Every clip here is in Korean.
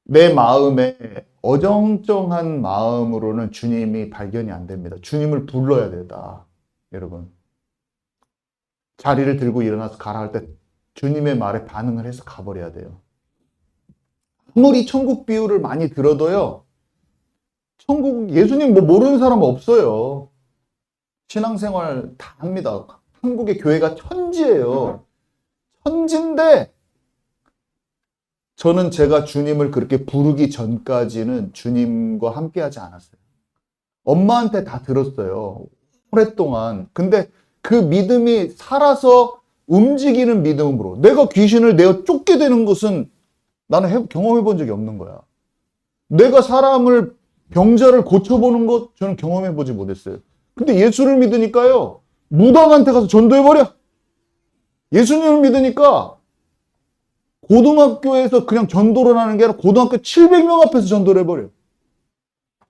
내 마음에 어정쩡한 마음으로는 주님이 발견이 안 됩니다. 주님을 불러야 되다. 여러분. 자리를 들고 일어나서 가라 할 때 주님의 말에 반응을 해서 가버려야 돼요. 아무리 천국 비유를 많이 들어도요. 천국, 예수님 뭐 모르는 사람 없어요. 신앙생활 다 합니다. 한국의 교회가 천지예요. 천지인데 저는 제가 주님을 그렇게 부르기 전까지는 주님과 함께 하지 않았어요. 엄마한테 다 들었어요. 오랫동안. 근데 그 믿음이 살아서 움직이는 믿음으로 내가 귀신을 내어 쫓게 되는 것은 나는 경험해 본 적이 없는 거야. 내가 사람을 병자를 고쳐보는 것 저는 경험해 보지 못했어요. 근데 예수를 믿으니까요. 무당한테 가서 전도해버려. 예수님을 믿으니까 고등학교에서 그냥 전도를 하는 게 아니라 고등학교 700명 앞에서 전도를 해버려.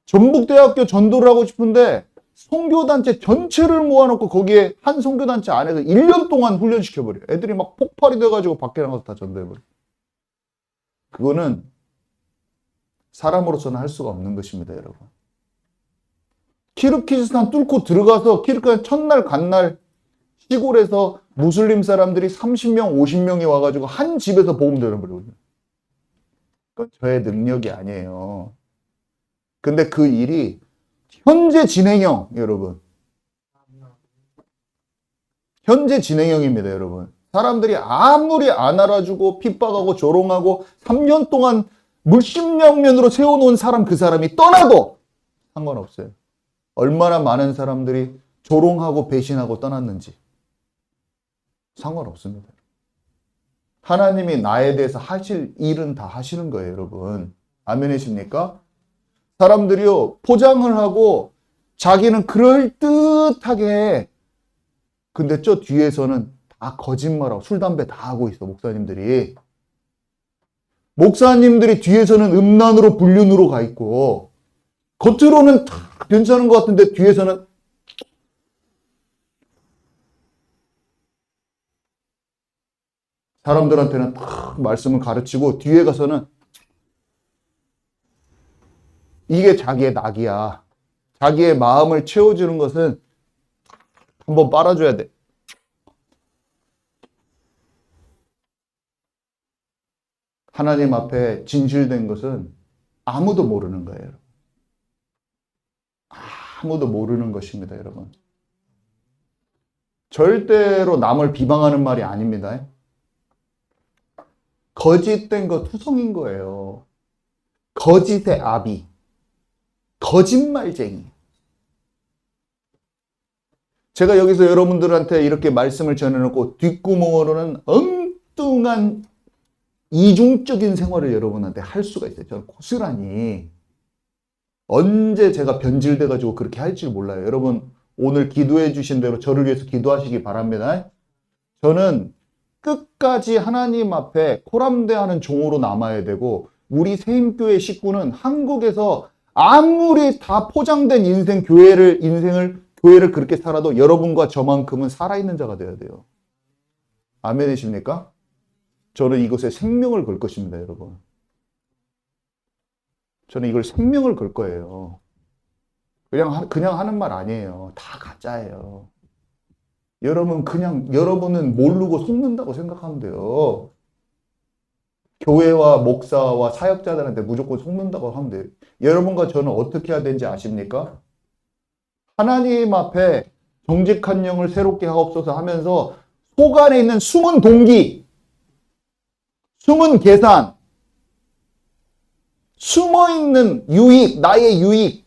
전북대학교 전도를 하고 싶은데 선교단체 전체를 모아놓고 거기에 한 선교단체 안에서 1년 동안 훈련시켜버려. 애들이 막 폭발이 돼가지고 밖에 나가서 다 전도해버려. 그거는 사람으로서는 할 수가 없는 것입니다, 여러분. 키르기스탄 뚫고 들어가서 키르기스탄 첫날 간날 시골에서 무슬림 사람들이 30명, 50명이 와가지고 한 집에서 복음 전해버리거든요. 그건 저의 능력이 아니에요. 근데 그 일이 현재 진행형, 여러분. 현재 진행형입니다, 여러분. 사람들이 아무리 안 알아주고 핍박하고 조롱하고 3년 동안 물심양면으로 세워놓은 사람 그 사람이 떠나도 상관없어요. 얼마나 많은 사람들이 조롱하고 배신하고 떠났는지 상관없습니다. 하나님이 나에 대해서 하실 일은 다 하시는 거예요, 여러분. 아멘이십니까? 사람들이요, 포장을 하고 자기는 그럴듯하게 근데 저 뒤에서는 다 거짓말하고 술, 담배 다 하고 있어, 목사님들이. 목사님들이 뒤에서는 음란으로 불륜으로 가 있고 겉으로는 다 괜찮은 것 같은데 뒤에서는 사람들한테는 딱 말씀을 가르치고 뒤에 가서는 이게 자기의 낙이야. 자기의 마음을 채워주는 것은 한번 빨아줘야 돼. 하나님 앞에 진실된 것은 아무도 모르는 거예요. 아무도 모르는 것입니다, 여러분. 절대로 남을 비방하는 말이 아닙니다. 거짓된 거 투성인 거예요. 거짓의 아비. 거짓말쟁이. 제가 여기서 여러분들한테 이렇게 말씀을 전해놓고 뒷구멍으로는 엉뚱한 이중적인 생활을 여러분한테 할 수가 있어요. 저는 고스란히. 언제 제가 변질돼가지고 그렇게 할지 몰라요. 여러분 오늘 기도해 주신 대로 저를 위해서 기도하시기 바랍니다. 저는 끝까지 하나님 앞에 코람대하는 종으로 남아야 되고 우리 세임교회 식구는 한국에서 아무리 다 포장된 교회를 그렇게 살아도 여러분과 저만큼은 살아있는 자가 되어야 돼요. 아멘이십니까? 저는 이것에 생명을 걸 것입니다, 여러분. 저는 이걸 생명을 걸 거예요. 그냥 하는 말 아니에요. 다 가짜예요. 여러분은 모르고 속는다고 생각하면 돼요. 교회와 목사와 사역자들한테 무조건 속는다고 하면 돼요. 여러분과 저는 어떻게 해야 되는지 아십니까? 하나님 앞에 정직한 영을 새롭게 하옵소서 하면서 속 안에 있는 숨은 동기, 숨은 계산, 숨어있는 유익, 나의 유익,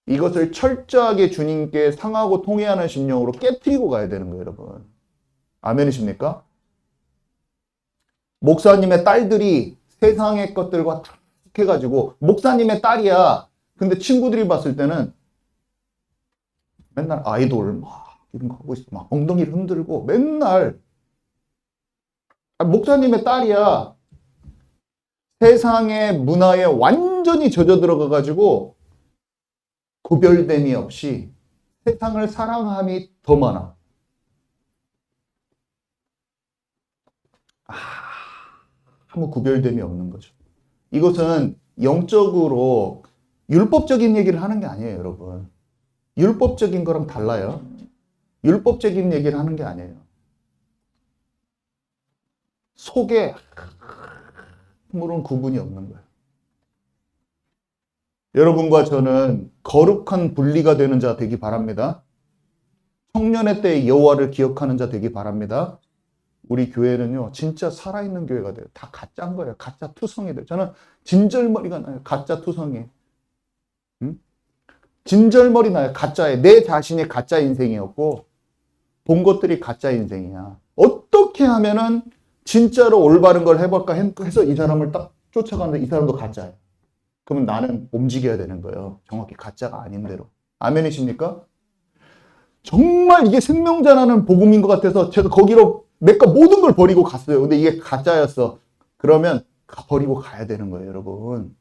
이것을 철저하게 주님께 상하고 통회하는 심령으로 깨트리고 가야 되는 거예요, 여러분. 아멘이십니까? 목사님의 딸들이 세상의 것들과 탁 해가지고 목사님의 딸이야. 근데 친구들이 봤을 때는 맨날 아이돌 막 이런 거 하고 있어. 막 엉덩이를 흔들고 맨날 목사님의 딸이야. 세상의 문화에 완전히 젖어 들어가가지고 구별됨이 없이 세상을 사랑함이 더 많아. 아무 구별됨이 없는 거죠. 이것은 영적으로 율법적인 얘기를 하는 게 아니에요, 여러분. 율법적인 거랑 달라요. 율법적인 얘기를 하는 게 아니에요. 속에 아무런 구분이 없는 거예요. 여러분과 저는 거룩한 분리가 되는 자 되기 바랍니다. 청년의 때 여호와를 기억하는 자 되기 바랍니다. 우리 교회는요, 진짜 살아있는 교회가 돼요. 다 가짜인 거예요. 가짜 투성이 돼요. 저는 진절머리가 나요. 가짜 투성이. 응? 진절머리 나요. 가짜에. 내 자신이 가짜 인생이었고, 본 것들이 가짜 인생이야. 어떻게 하면은 진짜로 올바른 걸 해볼까 해서 이 사람을 딱 쫓아가는데 이 사람도 가짜예요. 그러면 나는 움직여야 되는 거예요. 정확히 가짜가 아닌 대로. 아멘이십니까? 정말 이게 생명자라는 복음인 것 같아서 제가 거기로 내가 모든 걸 버리고 갔어요. 근데 이게 가짜였어. 그러면 버리고 가야 되는 거예요, 여러분.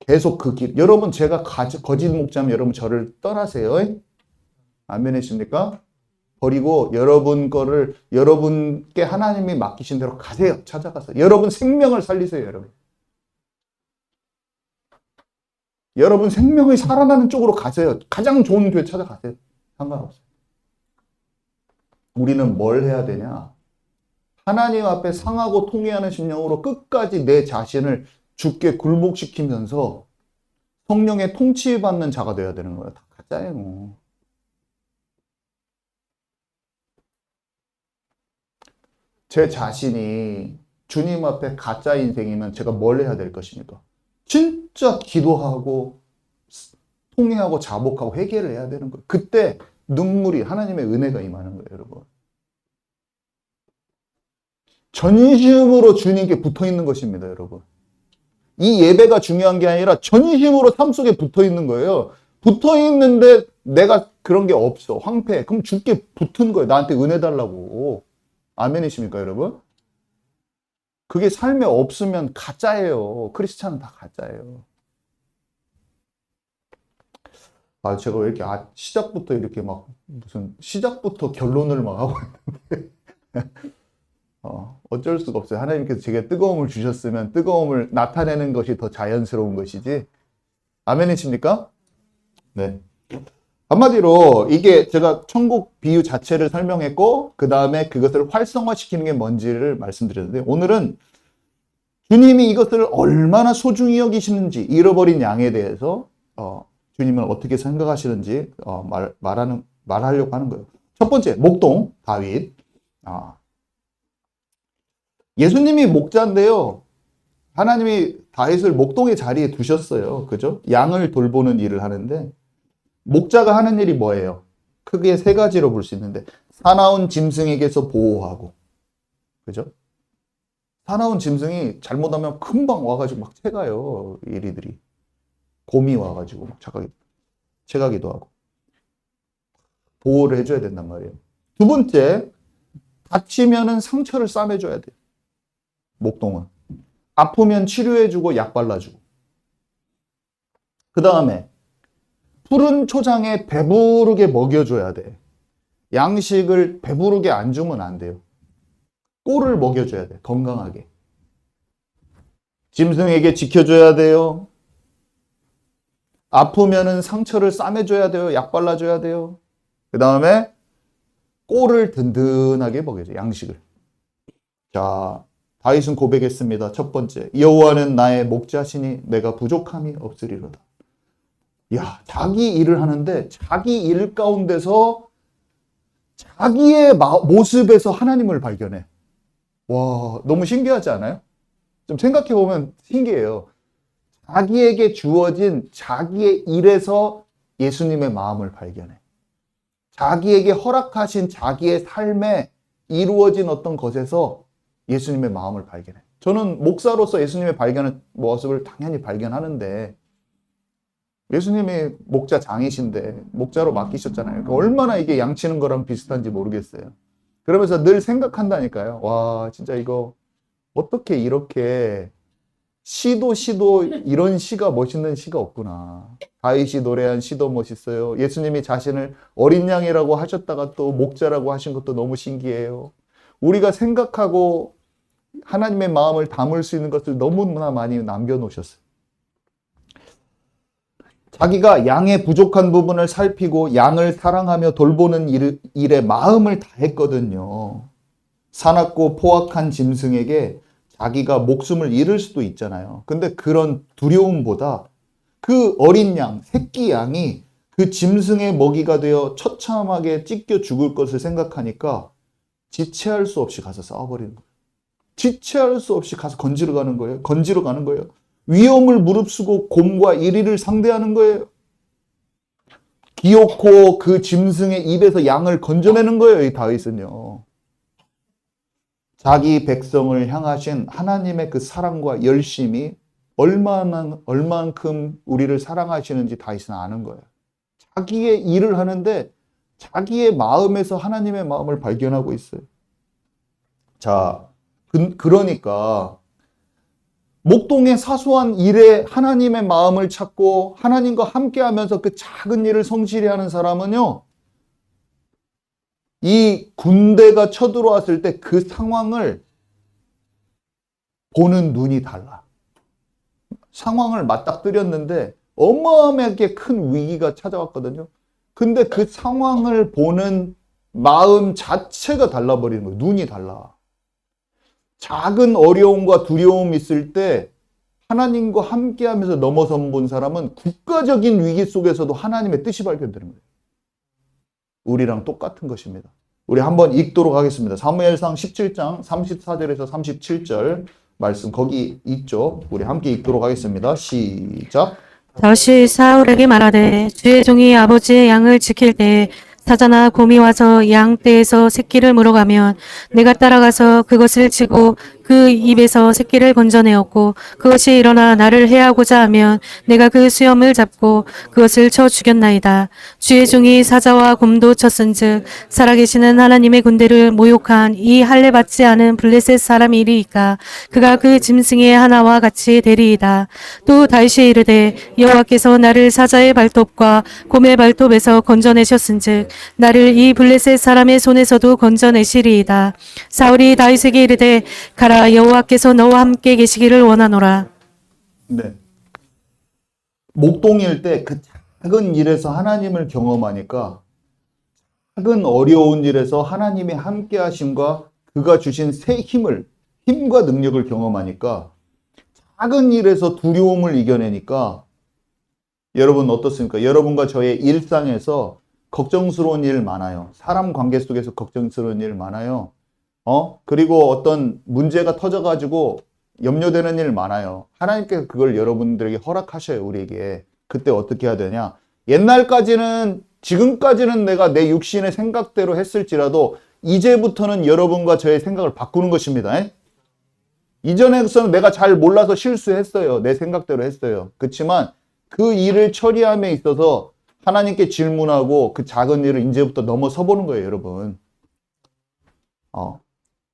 계속 그 길. 여러분, 제가 거짓 목자면 여러분 저를 떠나세요. 아멘이십니까? 버리고 여러분 거를 여러분께 하나님이 맡기신 대로 가세요. 찾아가서. 여러분 생명을 살리세요, 여러분. 여러분 생명이 살아나는 쪽으로 가세요. 가장 좋은 교회 찾아가세요. 상관없어요. 우리는 뭘 해야 되냐? 하나님 앞에 상하고 통회하는 심령으로 끝까지 내 자신을 주께 굴복시키면서 성령의 통치받는 자가 되어야 되는 거예요. 다 가짜예요. 뭐. 제 자신이 주님 앞에 가짜 인생이면 제가 뭘 해야 될 것입니까? 진짜 기도하고 통회하고 자복하고 회개를 해야 되는 거예요. 그때 눈물이 하나님의 은혜가 임하는 거예요, 여러분. 전심으로 주님께 붙어 있는 것입니다, 여러분. 이 예배가 중요한 게 아니라 전심으로 삶 속에 붙어 있는 거예요. 붙어 있는데 내가 그런 게 없어. 황폐해. 그럼 주께 붙은 거예요. 나한테 은혜 달라고. 아멘이십니까, 여러분? 그게 삶에 없으면 가짜예요. 크리스찬은 다 가짜예요. 아, 제가 왜 이렇게 시작부터 이렇게 막 무슨 시작부터 결론을 막 하고 있는데 어쩔 수가 없어요. 하나님께서 제게 뜨거움을 주셨으면 뜨거움을 나타내는 것이 더 자연스러운 것이지. 아멘이십니까? 네. 한마디로 이게 제가 천국 비유 자체를 설명했고 그 다음에 그것을 활성화시키는 게 뭔지를 말씀드렸는데 오늘은 주님이 이것을 얼마나 소중히 여기시는지 잃어버린 양에 대해서 주님은 어떻게 생각하시는지 말하려고 하는 거예요. 첫 번째 목동 다윗. 예수님이 목자인데요. 하나님이 다윗을 목동의 자리에 두셨어요. 그죠? 양을 돌보는 일을 하는데 목자가 하는 일이 뭐예요? 크게 세 가지로 볼 수 있는데 사나운 짐승에게서 보호하고, 그죠? 사나운 짐승이 잘못하면 금방 와가지고 막 채가요. 이리들이 곰이 와가지고 막 채가기도 하고 보호를 해줘야 된단 말이에요. 두 번째, 다치면은 상처를 싸매줘야 돼요. 목동은 아프면 치료해주고 약 발라주고. 그 다음에 푸른 초장에 배부르게 먹여줘야 돼. 양식을 배부르게 안 주면 안 돼요. 꼴을 먹여줘야 돼. 건강하게. 짐승에게 지켜줘야 돼요. 아프면은 상처를 싸매줘야 돼요. 약 발라줘야 돼요. 그 다음에 꼴을 든든하게 먹여줘요. 양식을. 자, 다윗은 고백했습니다. 첫 번째, 여호와는 나의 목자시니 내가 부족함이 없으리로다. 야, 자기 일을 하는데 자기 일 가운데서 자기의 모습에서 하나님을 발견해. 와, 너무 신기하지 않아요? 좀 생각해보면 신기해요. 자기에게 주어진 자기의 일에서 예수님의 마음을 발견해. 자기에게 허락하신 자기의 삶에 이루어진 어떤 것에서 예수님의 마음을 발견해. 저는 목사로서 예수님의 발견한 모습을 당연히 발견하는데 예수님이 목자장이신데 목자로 맡기셨잖아요. 그러니까 얼마나 이게 양치는 거랑 비슷한지 모르겠어요. 그러면서 늘 생각한다니까요. 와, 진짜 이거 어떻게 이렇게 시도 이런 시가 멋있는 시가 없구나. 다윗이 노래한 시도 멋있어요. 예수님이 자신을 어린 양이라고 하셨다가 또 목자라고 하신 것도 너무 신기해요. 우리가 생각하고 하나님의 마음을 담을 수 있는 것을 너무나 많이 남겨놓으셨어요. 자기가 양의 부족한 부분을 살피고 양을 사랑하며 돌보는 일에 마음을 다했거든요. 사납고 포악한 짐승에게 자기가 목숨을 잃을 수도 있잖아요. 근데 그런 두려움보다 그 어린 양, 새끼 양이 그 짐승의 먹이가 되어 처참하게 찢겨 죽을 것을 생각하니까 지체할 수 없이 가서 싸워버리는 거예요. 지체할 수 없이 가서 건지러 가는 거예요. 위험을 무릅쓰고 곰과 이리를 상대하는 거예요. 기어코 그 짐승의 입에서 양을 건져내는 거예요. 이 다윗은요. 자기 백성을 향하신 하나님의 그 사랑과 열심이 얼만큼 우리를 사랑하시는지 다윗은 아는 거예요. 자기의 일을 하는데 자기의 마음에서 하나님의 마음을 발견하고 있어요. 자, 그러니까 목동의 사소한 일에 하나님의 마음을 찾고 하나님과 함께하면서 그 작은 일을 성실히 하는 사람은요, 이 군대가 쳐들어왔을 때 그 상황을 보는 눈이 달라. 상황을 맞닥뜨렸는데 어마어마하게 큰 위기가 찾아왔거든요. 근데 그 상황을 보는 마음 자체가 달라버리는 거예요. 눈이 달라. 작은 어려움과 두려움이 있을 때 하나님과 함께하면서 넘어선 본 사람은 국가적인 위기 속에서도 하나님의 뜻이 발견되는 거예요. 우리랑 똑같은 것입니다. 우리 한번 읽도록 하겠습니다. 사무엘상 17장 34절에서 37절 말씀 거기 있죠. 우리 함께 읽도록 하겠습니다. 시작. 다윗이 사울에게 말하되 주의 종이 아버지의 양을 지킬 때 사자나 곰이 와서 양 떼에서 새끼를 물어가면 내가 따라가서 그것을 치고 그 입에서 새끼를 건져내었고 그것이 일어나 나를 해하고자 하면 내가 그 수염을 잡고 그것을 쳐 죽였나이다. 주의 종이 사자와 곰도 쳤은즉 살아계시는 하나님의 군대를 모욕한 이 할례 받지 않은 블레셋 사람이리이까 그가 그 짐승의 하나와 같이 되리이다. 또 다윗이 이르되 여호와께서 나를 사자의 발톱과 곰의 발톱에서 건져내셨은즉 나를 이 블레셋 사람의 손에서도 건져내시리이다. 사울이 다윗에게 이르되 가라 여호와께서 너와 함께 계시기를 원하노라. 네. 목동일 때 그 작은 일에서 하나님을 경험하니까 작은 어려운 일에서 하나님의 함께 하심과 그가 주신 새 힘과 능력을 경험하니까 작은 일에서 두려움을 이겨내니까 여러분 어떻습니까? 여러분과 저의 일상에서 걱정스러운 일 많아요. 사람 관계 속에서 걱정스러운 일 많아요. 그리고 어떤 문제가 터져가지고 염려되는 일 많아요. 하나님께서 그걸 여러분들에게 허락하셔요, 우리에게. 그때 어떻게 해야 되냐? 지금까지는 내가 내 육신의 생각대로 했을지라도 이제부터는 여러분과 저의 생각을 바꾸는 것입니다. 이전에서는 내가 잘 몰라서 실수했어요. 내 생각대로 했어요. 그렇지만 그 일을 처리함에 있어서 하나님께 질문하고 그 작은 일을 이제부터 넘어서 보는 거예요, 여러분.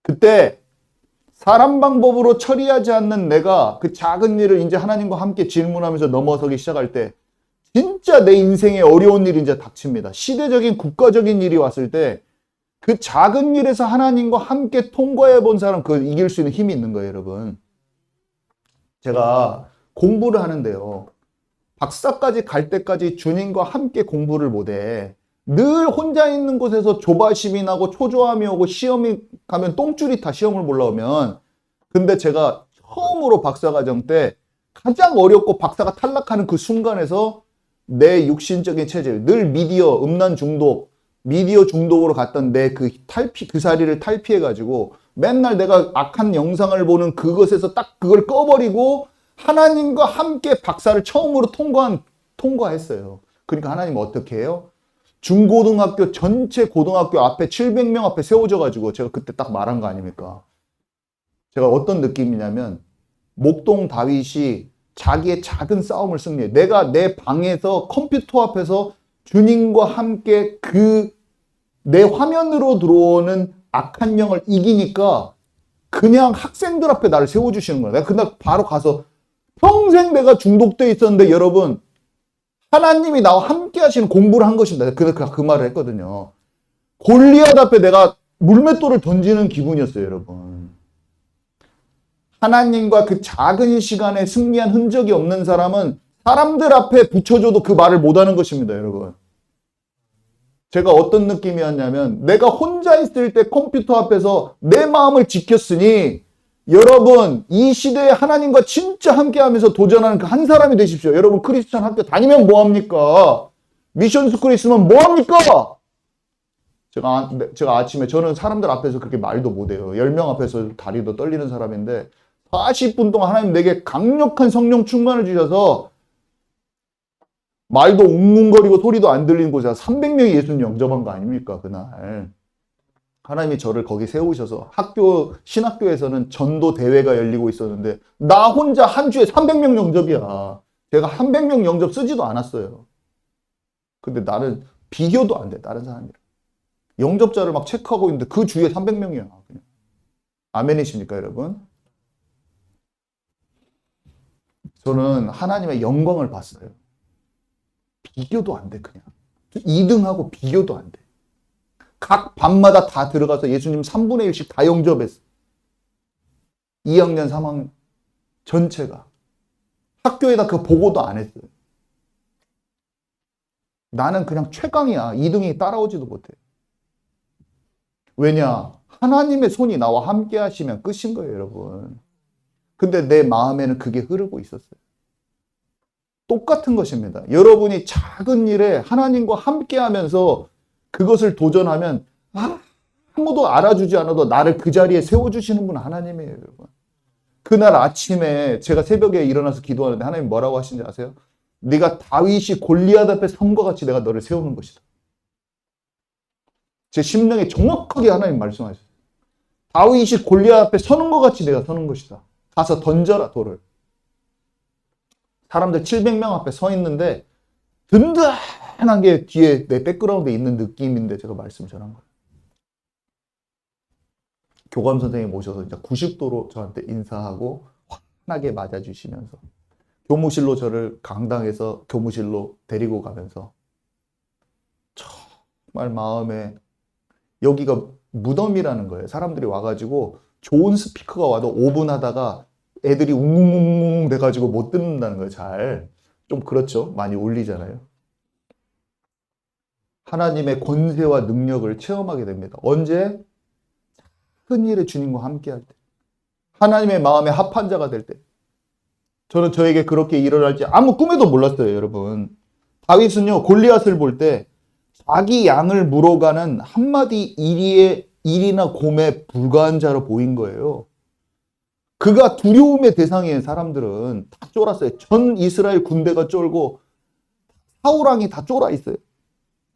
그때 사람 방법으로 처리하지 않는 내가 그 작은 일을 이제 하나님과 함께 질문하면서 넘어서기 시작할 때 진짜 내 인생에 어려운 일이 이제 닥칩니다. 시대적인 국가적인 일이 왔을 때 그 작은 일에서 하나님과 함께 통과해 본 사람 그걸 이길 수 있는 힘이 있는 거예요, 여러분. 제가 공부를 하는데요. 박사까지 갈 때까지 주님과 함께 공부를 못해. 늘 혼자 있는 곳에서 조바심이 나고 초조함이 오고 시험이 가면 똥줄이 타 시험을 올라오면. 근데 제가 처음으로 박사과정 때 가장 어렵고 박사가 탈락하는 그 순간에서 내 육신적인 체질, 늘 음란 중독, 미디어 중독으로 갔던 내 그 사리를 탈피해가지고 맨날 내가 악한 영상을 보는 그것에서 딱 그걸 꺼버리고 하나님과 함께 박사를 처음으로 통과했어요. 그러니까 하나님은 어떻게 해요? 중고등학교 전체 고등학교 앞에 700명 앞에 세워져가지고 제가 그때 딱 말한 거 아닙니까? 제가 어떤 느낌이냐면 목동 다윗이 자기의 작은 싸움을 승리해. 내가 내 방에서 컴퓨터 앞에서 주님과 함께 내 화면으로 들어오는 악한 영을 이기니까 그냥 학생들 앞에 나를 세워주시는 거야. 내가 그날 바로 가서 평생 내가 중독돼 있었는데 여러분 하나님이 나와 함께 하시는 공부를 한 것입니다. 그 말을 했거든요. 골리앗 앞에 내가 물맷돌을 던지는 기분이었어요, 여러분. 하나님과 그 작은 시간에 승리한 흔적이 없는 사람은 사람들 앞에 붙여줘도 그 말을 못하는 것입니다, 여러분. 제가 어떤 느낌이었냐면 내가 혼자 있을 때 컴퓨터 앞에서 내 마음을 지켰으니 여러분 이 시대에 하나님과 진짜 함께하면서 도전하는 그 한 사람이 되십시오. 여러분 크리스천 학교 다니면 뭐합니까? 미션 스쿨에 있으면 뭐합니까? 제가 아침에 저는 사람들 앞에서 그렇게 말도 못해요. 10명 앞에서 다리도 떨리는 사람인데 40분 동안 하나님 내게 강력한 성령 충만을 주셔서 말도 웅웅거리고 소리도 안 들리는 곳에 300명이 예수님 영접한 거 아닙니까? 그날. 하나님이 저를 거기 세우셔서 신학교에서는 전도 대회가 열리고 있었는데 나 혼자 한 주에 300명 영접이야. 제가 300명 영접 쓰지도 않았어요. 근데 나는 비교도 안 돼, 다른 사람이랑. 영접자를 막 체크하고 있는데 그 주에 300명이야. 그냥. 아멘이십니까, 여러분? 저는 하나님의 영광을 봤어요. 비교도 안 돼, 그냥. 2등하고 비교도 안 돼. 각 반마다 다 들어가서 예수님 3분의 1씩 다 영접했어. 2학년, 3학년 전체가. 학교에다 그 보고도 안 했어요. 나는 그냥 최강이야. 2등이 따라오지도 못해. 왜냐? 하나님의 손이 나와 함께 하시면 끝인 거예요, 여러분. 근데 내 마음에는 그게 흐르고 있었어요. 똑같은 것입니다. 여러분이 작은 일에 하나님과 함께 하면서 그것을 도전하면 아무도 알아주지 않아도 나를 그 자리에 세워주시는 분은 하나님이에요, 여러분. 그날 아침에 제가 새벽에 일어나서 기도하는데 하나님 뭐라고 하신지 아세요? 네가 다윗이 골리앗 앞에 선과 같이 내가 너를 세우는 것이다. 제 심령에 정확하게 하나님 말씀하셨어요. 다윗이 골리앗 앞에 서는 것 같이 내가 서는 것이다. 가서 던져라, 돌을. 사람들 700명 앞에 서 있는데 든든한 게 뒤에 내 백그라운드에 있는 느낌인데 제가 말씀 전한 거예요. 교감 선생님 모셔서 이제 90도로 저한테 인사하고 환하게 맞아주시면서 교무실로 저를 강당에서 교무실로 데리고 가면서 정말 마음에 여기가 무덤이라는 거예요. 사람들이 와가지고 좋은 스피커가 와도 5분 하다가 애들이 웅웅웅웅 돼가지고 못 듣는다는 거예요. 잘. 좀 그렇죠. 많이 울리잖아요. 하나님의 권세와 능력을 체험하게 됩니다. 언제? 큰 일에 주님과 함께 할 때. 하나님의 마음에 합한 자가 될 때. 저는 저에게 그렇게 일어날지 아무 꿈에도 몰랐어요, 여러분. 다윗은요, 골리앗을 볼 때 자기 양을 물어가는 한마디 일이나 곰에 불과한 자로 보인 거예요. 그가 두려움의 대상이에요. 사람들은 다 쫄았어요. 전 이스라엘 군대가 쫄고 사울왕이 다 쫄아 있어요.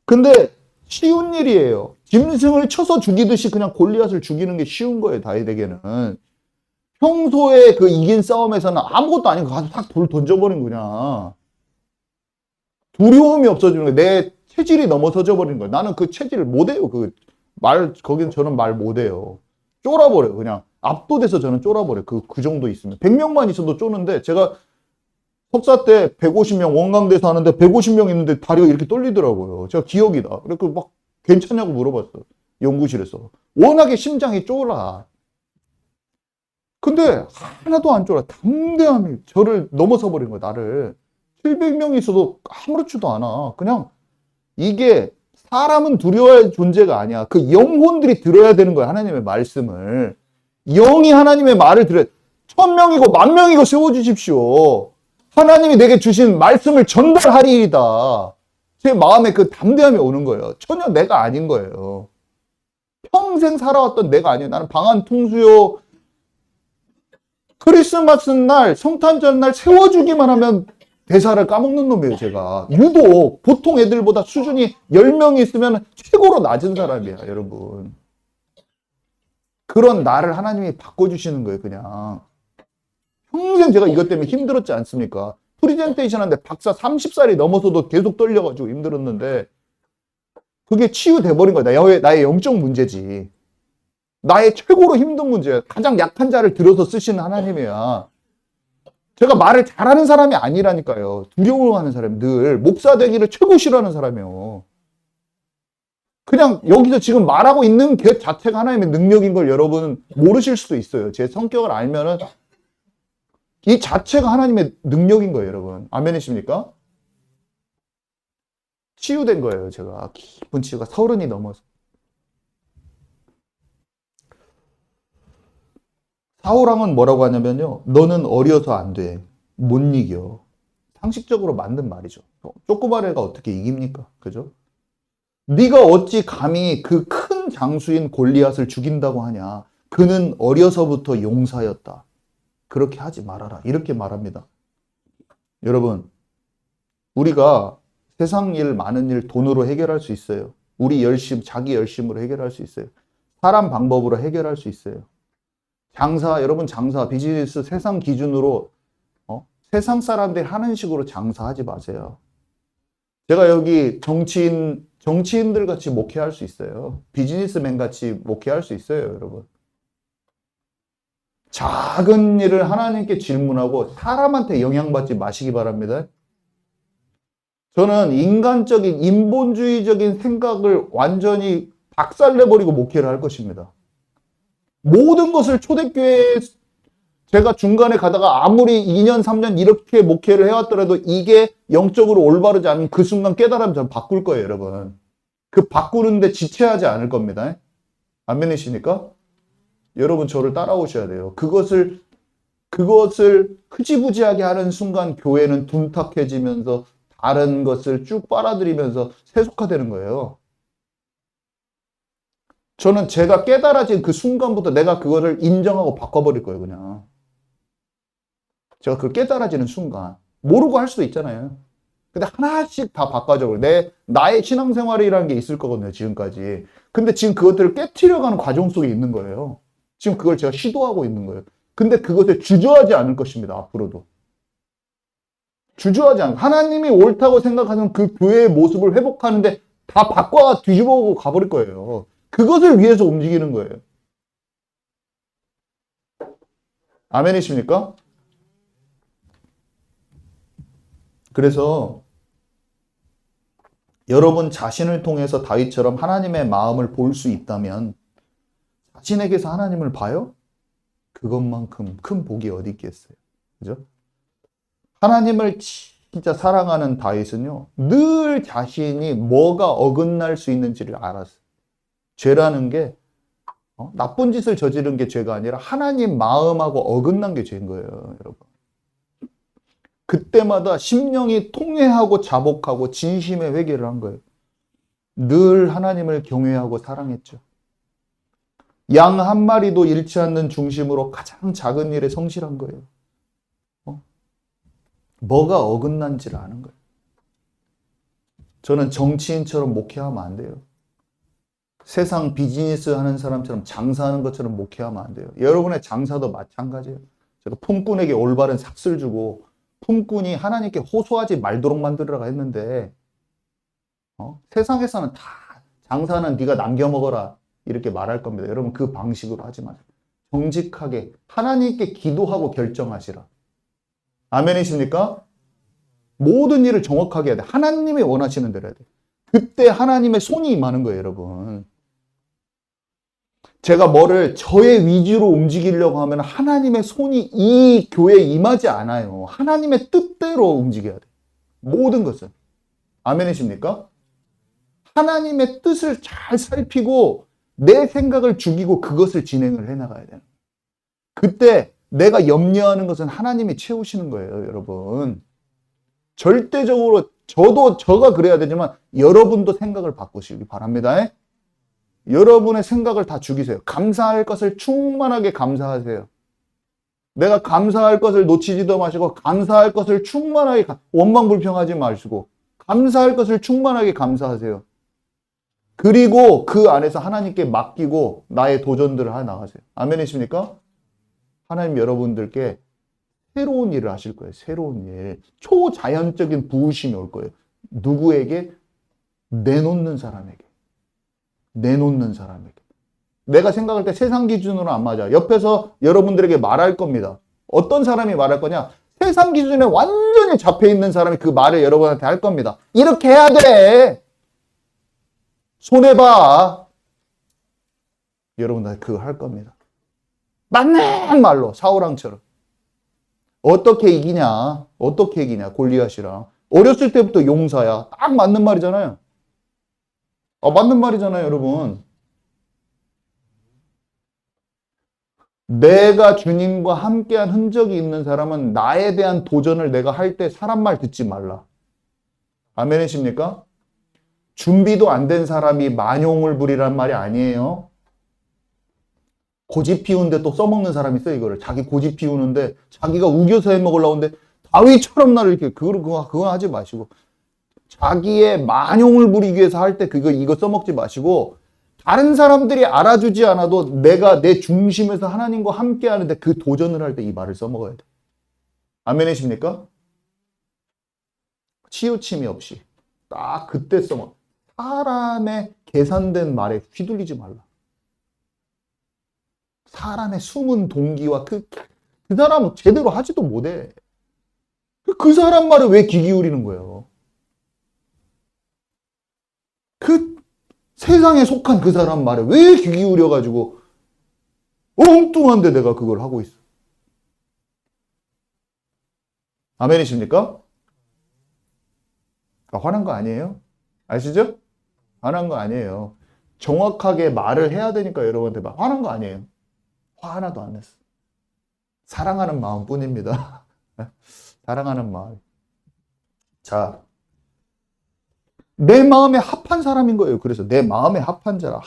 근데 쉬운 일이에요. 짐승을 쳐서 죽이듯이 그냥 골리앗을 죽이는 게 쉬운 거예요. 다윗에게는. 평소에 그 이긴 싸움에서는 아무것도 아니고 가서 탁 돌 던져버린 거냐. 두려움이 없어지는 거예요. 내 체질이 넘어서져 버린 거예요. 나는 그 체질을 못해요. 거긴 저는 말 못해요. 쫄아버려요. 그냥 압도돼서 저는 쫄아버려요. 그 정도 있으면. 100명만 있어도 쪼는데 제가 석사 때 150명 원광대에서 하는데 150명 있는데 다리가 이렇게 떨리더라고요. 제가 기억이다. 그래서 막 괜찮냐고 물어봤어요. 연구실에서. 워낙에 심장이 쫄아. 근데 하나도 안 쫄아. 담대함이 저를 넘어서 버린 거야, 나를. 700명이 있어도 아무렇지도 않아. 그냥 이게 사람은 두려워할 존재가 아니야. 그 영혼들이 들어야 되는 거야, 하나님의 말씀을. 영이 하나님의 말을 들어야 1000명이고 10,000명이고 세워주십시오. 하나님이 내게 주신 말씀을 전달하리이다. 제 마음에 그 담대함이 오는 거예요. 전혀 내가 아닌 거예요. 평생 살아왔던 내가 아니에요. 나는 방한 통수요. 크리스마스 날, 성탄절 날 세워주기만 하면 대사를 까먹는 놈이에요, 제가. 유독 보통 애들보다 수준이 10명이 있으면 최고로 낮은 사람이야, 여러분. 그런 나를 하나님이 바꿔주시는 거예요, 그냥. 평생 제가 이것 때문에 힘들었지 않습니까? 프리젠테이션 하는데 박사 30살이 넘어서도 계속 떨려가지고 힘들었는데 그게 치유돼버린 거야. 나의 영적 문제지. 나의 최고로 힘든 문제야. 가장 약한 자를 들어서 쓰시는 하나님이야. 제가 말을 잘하는 사람이 아니라니까요. 두려워하는 사람이 늘 목사 되기를 최고 싫어하는 사람이에요. 그냥 여기서 지금 말하고 있는 게 자체가 하나님의 능력인 걸 여러분 모르실 수도 있어요. 제 성격을 알면은 이 자체가 하나님의 능력인 거예요, 여러분. 아멘이십니까? 치유된 거예요, 제가. 깊은 치유가 30이 넘어서. 사울왕은 뭐라고 하냐면요. 너는 어려서 안 돼. 못 이겨. 상식적으로 맞는 말이죠. 조그만 애가 어떻게 이깁니까? 그죠? 네가 어찌 감히 그 큰 장수인 골리앗을 죽인다고 하냐. 그는 어려서부터 용사였다. 그렇게 하지 말아라. 이렇게 말합니다. 여러분, 우리가 세상 일, 많은 일 돈으로 해결할 수 있어요. 우리 자기 열심으로 해결할 수 있어요. 사람 방법으로 해결할 수 있어요. 여러분 비즈니스 세상 기준으로, 세상 사람들이 하는 식으로 장사하지 마세요. 제가 여기 정치인들 같이 목회할 수 있어요. 비즈니스맨 같이 목회할 수 있어요, 여러분. 작은 일을 하나님께 질문하고 사람한테 영향받지 마시기 바랍니다. 저는 인간적인, 인본주의적인 생각을 완전히 박살내버리고 목회를 할 것입니다. 모든 것을 초대교회에 제가 중간에 가다가 아무리 2년, 3년 이렇게 목회를 해왔더라도 이게 영적으로 올바르지 않으면 그 순간 깨달으면 저는 바꿀 거예요, 여러분. 그 바꾸는데 지체하지 않을 겁니다. 아멘이십니까? 여러분 저를 따라오셔야 돼요. 그것을 흐지부지하게 하는 순간 교회는 둔탁해지면서 다른 것을 쭉 빨아들이면서 세속화되는 거예요. 저는 제가 깨달아진 그 순간부터 내가 그거를 인정하고 바꿔버릴 거예요, 그냥. 제가 그 깨달아지는 순간. 모르고 할 수도 있잖아요. 근데 하나씩 다 바꿔줘. 나의 신앙생활이라는 게 있을 거거든요, 지금까지. 근데 지금 그것들을 깨트려가는 과정 속에 있는 거예요. 지금 그걸 제가 시도하고 있는 거예요. 근데 그것에 주저하지 않을 것입니다, 앞으로도. 주저하지 않고. 하나님이 옳다고 생각하는 그 교회의 모습을 회복하는데 다 바꿔 뒤집어오고 가버릴 거예요. 그것을 위해서 움직이는 거예요. 아멘이십니까? 그래서 여러분 자신을 통해서 다윗처럼 하나님의 마음을 볼 수 있다면 자신에게서 하나님을 봐요? 그것만큼 큰 복이 어디 있겠어요. 그죠? 하나님을 진짜 사랑하는 다윗은요, 늘 자신이 뭐가 어긋날 수 있는지를 알았어요. 죄라는 게 나쁜 짓을 저지른 게 죄가 아니라 하나님 마음하고 어긋난 게 죄인 거예요, 여러분. 그때마다 심령이 통회하고 자복하고 진심의 회개를 한 거예요. 늘 하나님을 경외하고 사랑했죠. 양 한 마리도 잃지 않는 중심으로 가장 작은 일에 성실한 거예요. 뭐가 어긋난지를 아는 거예요. 저는 정치인처럼 목회하면 안 돼요. 세상 비즈니스 하는 사람처럼 장사하는 것처럼 목회하면 안 돼요. 여러분의 장사도 마찬가지예요. 제가 품꾼에게 올바른 삭슬 주고 품꾼이 하나님께 호소하지 말도록 만들으라고 했는데 세상에서는 다 장사는 네가 남겨 먹어라 이렇게 말할 겁니다. 여러분 그 방식으로 하지 마세요. 정직하게 하나님께 기도하고 결정하시라. 아멘이십니까? 모든 일을 정확하게 해야 돼. 하나님이 원하시는 대로 해야 돼. 그때 하나님의 손이 임하는 거예요, 여러분. 제가 뭐를 저의 위주로 움직이려고 하면 하나님의 손이 이 교회에 임하지 않아요. 하나님의 뜻대로 움직여야 돼. 모든 것은. 아멘이십니까? 하나님의 뜻을 잘 살피고 내 생각을 죽이고 그것을 진행을 해나가야 돼요. 그때 내가 염려하는 것은 하나님이 채우시는 거예요, 여러분. 절대적으로 저가 그래야 되지만 여러분도 생각을 바꾸시기 바랍니다. 여러분의 생각을 다 죽이세요. 감사할 것을 충만하게 감사하세요. 내가 감사할 것을 놓치지도 마시고 감사할 것을 충만하게 원망불평하지 마시고 감사할 것을 충만하게 감사하세요. 그리고 그 안에서 하나님께 맡기고 나의 도전들을 하나 나가세요. 아멘이십니까? 하나님 여러분들께 새로운 일을 하실 거예요. 새로운 일. 초자연적인 부으심이 올 거예요. 누구에게? 내놓는 사람에게. 내놓는 사람에게. 내가 생각할 때 세상 기준으로 안 맞아. 옆에서 여러분들에게 말할 겁니다. 어떤 사람이 말할 거냐? 세상 기준에 완전히 잡혀 있는 사람이 그 말을 여러분한테 할 겁니다. 이렇게 해야 돼. 손해봐. 여러분들 그거 할 겁니다. 맞는 말로 사울왕처럼. 어떻게 이기냐? 어떻게 이기냐? 골리앗이랑. 어렸을 때부터 용사야. 딱 맞는 말이잖아요. 맞는 말이잖아요, 여러분. 내가 주님과 함께한 흔적이 있는 사람은 나에 대한 도전을 내가 할 때 사람 말 듣지 말라. 아멘이십니까? 준비도 안 된 사람이 만용을 부리란 말이 아니에요. 고집 피우는데 또 써먹는 사람이 있어요, 이거를. 자기 고집 피우는데 자기가 우겨서 해먹으려고 하는데 다윗처럼 나를 이렇게, 그거 하지 마시고. 자기의 만용을 부리기 위해서 할 때 이거 써먹지 마시고, 다른 사람들이 알아주지 않아도 내가 내 중심에서 하나님과 함께 하는데 그 도전을 할 때 이 말을 써먹어야 돼. 아멘이십니까? 치우침이 없이. 딱 그때 써먹어. 사람의 계산된 말에 휘둘리지 말라. 사람의 숨은 동기와 그 사람은 제대로 하지도 못해. 그 사람 말에 왜 귀 기울이는 거예요? 그 세상에 속한 그 사람 말에 왜 귀 기울여가지고 엉뚱한데 내가 그걸 하고 있어. 아멘이십니까? 화난 거 아니에요? 아시죠? 화난 거 아니에요. 정확하게 말을 해야 되니까 여러분한테 화난 거 아니에요. 화 하나도 안 냈어. 사랑하는 마음뿐입니다. 사랑하는 마음. 자, 내 마음에 합한 사람인 거예요. 그래서 내 마음에 합한 자라.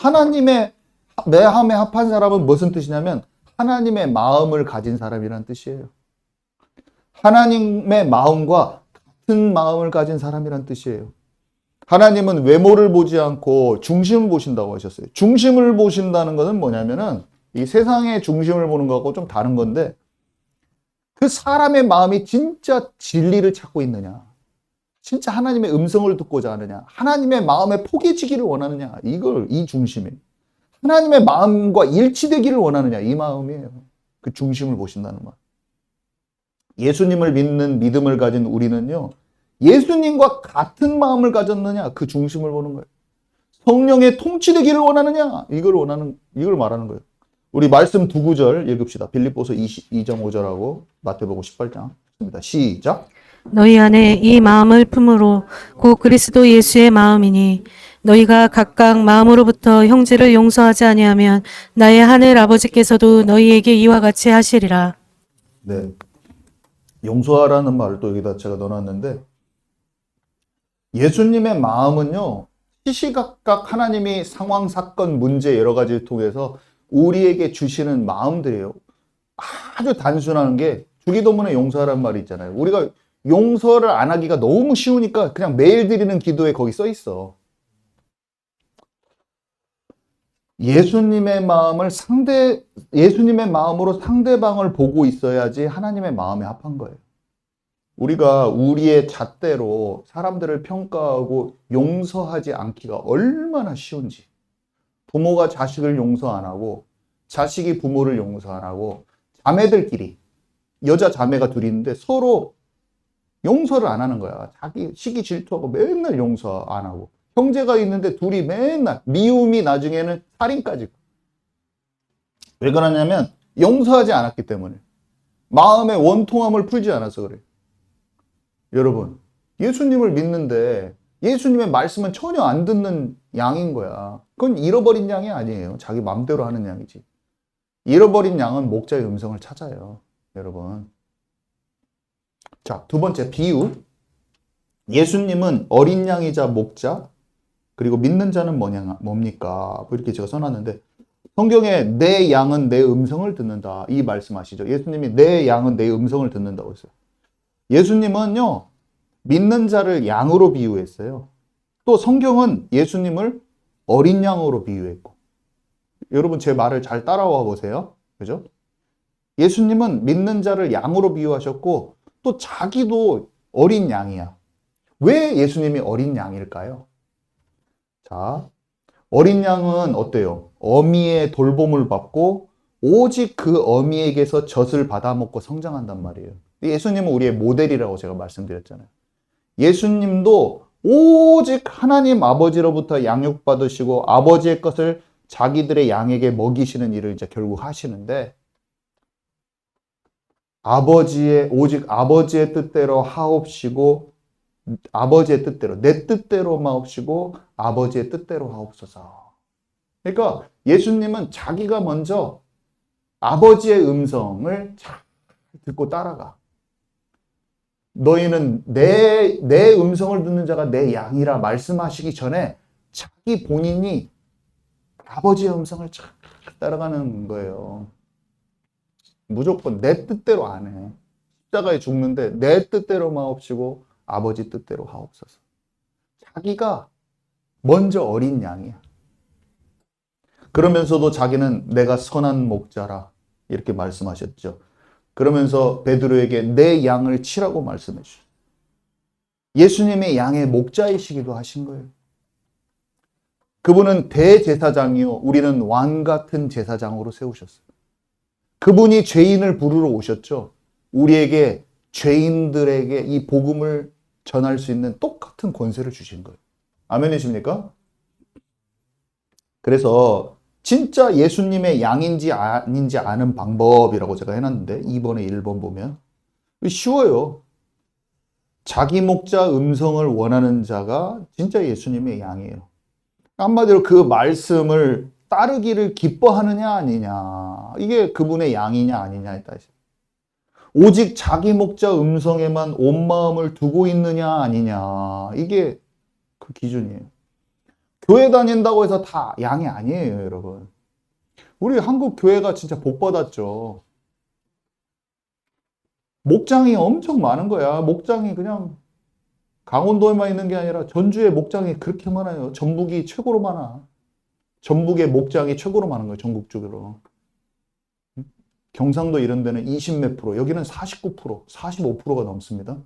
내 마음에 합한 사람은 무슨 뜻이냐면 하나님의 마음을 가진 사람이란 뜻이에요. 하나님의 마음과 같은 마음을 가진 사람이란 뜻이에요. 하나님은 외모를 보지 않고 중심을 보신다고 하셨어요. 중심을 보신다는 것은 뭐냐면은 이 세상의 중심을 보는 것하고 좀 다른 건데, 그 사람의 마음이 진짜 진리를 찾고 있느냐, 진짜 하나님의 음성을 듣고자 하느냐, 하나님의 마음에 포개지기를 원하느냐, 이 중심이에요. 하나님의 마음과 일치되기를 원하느냐, 이 마음이에요. 그 중심을 보신다는 말. 예수님을 믿는 믿음을 가진 우리는요, 예수님과 같은 마음을 가졌느냐, 그 중심을 보는 거예요. 성령의 통치되기를 원하느냐, 이걸 말하는 거예요. 우리 말씀 두 구절 읽읍시다. 빌립보서 2장 5절하고 마태복음 18장. 시작. 너희 안에 이 마음을 품으로 곧 그리스도 예수의 마음이니 너희가 각각 마음으로부터 형제를 용서하지 아니하면 나의 하늘 아버지께서도 너희에게 이와 같이 하시리라. 네. 용서하라는 말을 또 여기다 제가 넣어놨는데, 예수님의 마음은요, 시시각각 하나님이 상황, 사건, 문제 여러 가지를 통해서 우리에게 주시는 마음들이에요. 아주 단순한 게 주기도문에 용서하라는 말이 있잖아요. 우리가 용서를 안 하기가 너무 쉬우니까 그냥 매일 드리는 기도에 거기 써 있어. 예수님의 마음으로 상대방을 보고 있어야지 하나님의 마음에 합한 거예요. 우리가 우리의 잣대로 사람들을 평가하고 용서하지 않기가 얼마나 쉬운지. 부모가 자식을 용서 안 하고, 자식이 부모를 용서 안 하고, 자매들끼리, 여자 자매가 둘이 있는데 서로 용서를 안 하는 거야. 자기 시기 질투하고 맨날 용서 안 하고. 형제가 있는데 둘이 맨날 미움이 나중에는 살인까지. 왜 그러냐면 용서하지 않았기 때문에. 마음의 원통함을 풀지 않아서 그래요. 여러분, 예수님을 믿는데 예수님의 말씀은 전혀 안 듣는 양인 거야. 그건 잃어버린 양이 아니에요. 자기 마음대로 하는 양이지. 잃어버린 양은 목자의 음성을 찾아요. 여러분. 자, 두 번째 비유. 예수님은 어린 양이자 목자, 그리고 믿는 자는 뭡니까? 이렇게 제가 써놨는데, 성경에 내 양은 내 음성을 듣는다, 이 말씀하시죠. 예수님이 내 양은 내 음성을 듣는다고 했어요. 예수님은요, 믿는 자를 양으로 비유했어요. 또 성경은 예수님을 어린 양으로 비유했고. 여러분 제 말을 잘 따라와 보세요. 그죠? 예수님은 믿는 자를 양으로 비유하셨고 또 자기도 어린 양이야. 왜 예수님이 어린 양일까요? 자, 어린 양은 어때요? 어미의 돌봄을 받고 오직 그 어미에게서 젖을 받아먹고 성장한단 말이에요. 예수님은 우리의 모델이라고 제가 말씀드렸잖아요. 예수님도 오직 하나님 아버지로부터 양육받으시고 아버지의 것을 자기들의 양에게 먹이시는 일을 이제 결국 하시는데, 오직 아버지의 뜻대로 하옵시고, 아버지의 뜻대로, 내 뜻대로 마옵시고, 아버지의 뜻대로 하옵소서. 그러니까 예수님은 자기가 먼저 아버지의 음성을 잘 듣고 따라가. 너희는 내 음성을 듣는 자가 내 양이라 말씀하시기 전에 자기 본인이 아버지의 음성을 잘 따라가는 거예요. 무조건 내 뜻대로 안 해. 십자가에 죽는데 내 뜻대로 마옵시고 아버지 뜻대로 하옵소서. 자기가 먼저 어린 양이야. 그러면서도 자기는 내가 선한 목자라 이렇게 말씀하셨죠. 그러면서 베드로에게 내 양을 치라고 말씀해 주셨어요. 예수님의 양의 목자이시기도 하신 거예요. 그분은 대제사장이요. 우리는 왕 같은 제사장으로 세우셨어요. 그분이 죄인을 부르러 오셨죠. 우리에게 죄인들에게 이 복음을 전할 수 있는 똑같은 권세를 주신 거예요. 아멘이십니까? 그래서 진짜 예수님의 양인지 아닌지 아는 방법이라고 제가 해놨는데 2번에 1번 보면 쉬워요. 자기 목자 음성을 원하는 자가 진짜 예수님의 양이에요. 한마디로 그 말씀을 따르기를 기뻐하느냐 아니냐, 이게 그분의 양이냐 아니냐에 따라서 오직 자기 목자 음성에만 온 마음을 두고 있느냐 아니냐, 이게 그 기준이에요. 교회 다닌다고 해서 다 양이 아니에요, 여러분. 우리 한국 교회가 진짜 복 받았죠. 목장이 엄청 많은 거야. 목장이 그냥 강원도에만 있는 게 아니라 전주에 목장이 그렇게 많아요. 전북이 최고로 많아. 전북의 목장이 최고로 많은 거예요, 전국적으로. 경상도 이런 데는 20몇 프로, 여기는 49%, 45%가 넘습니다.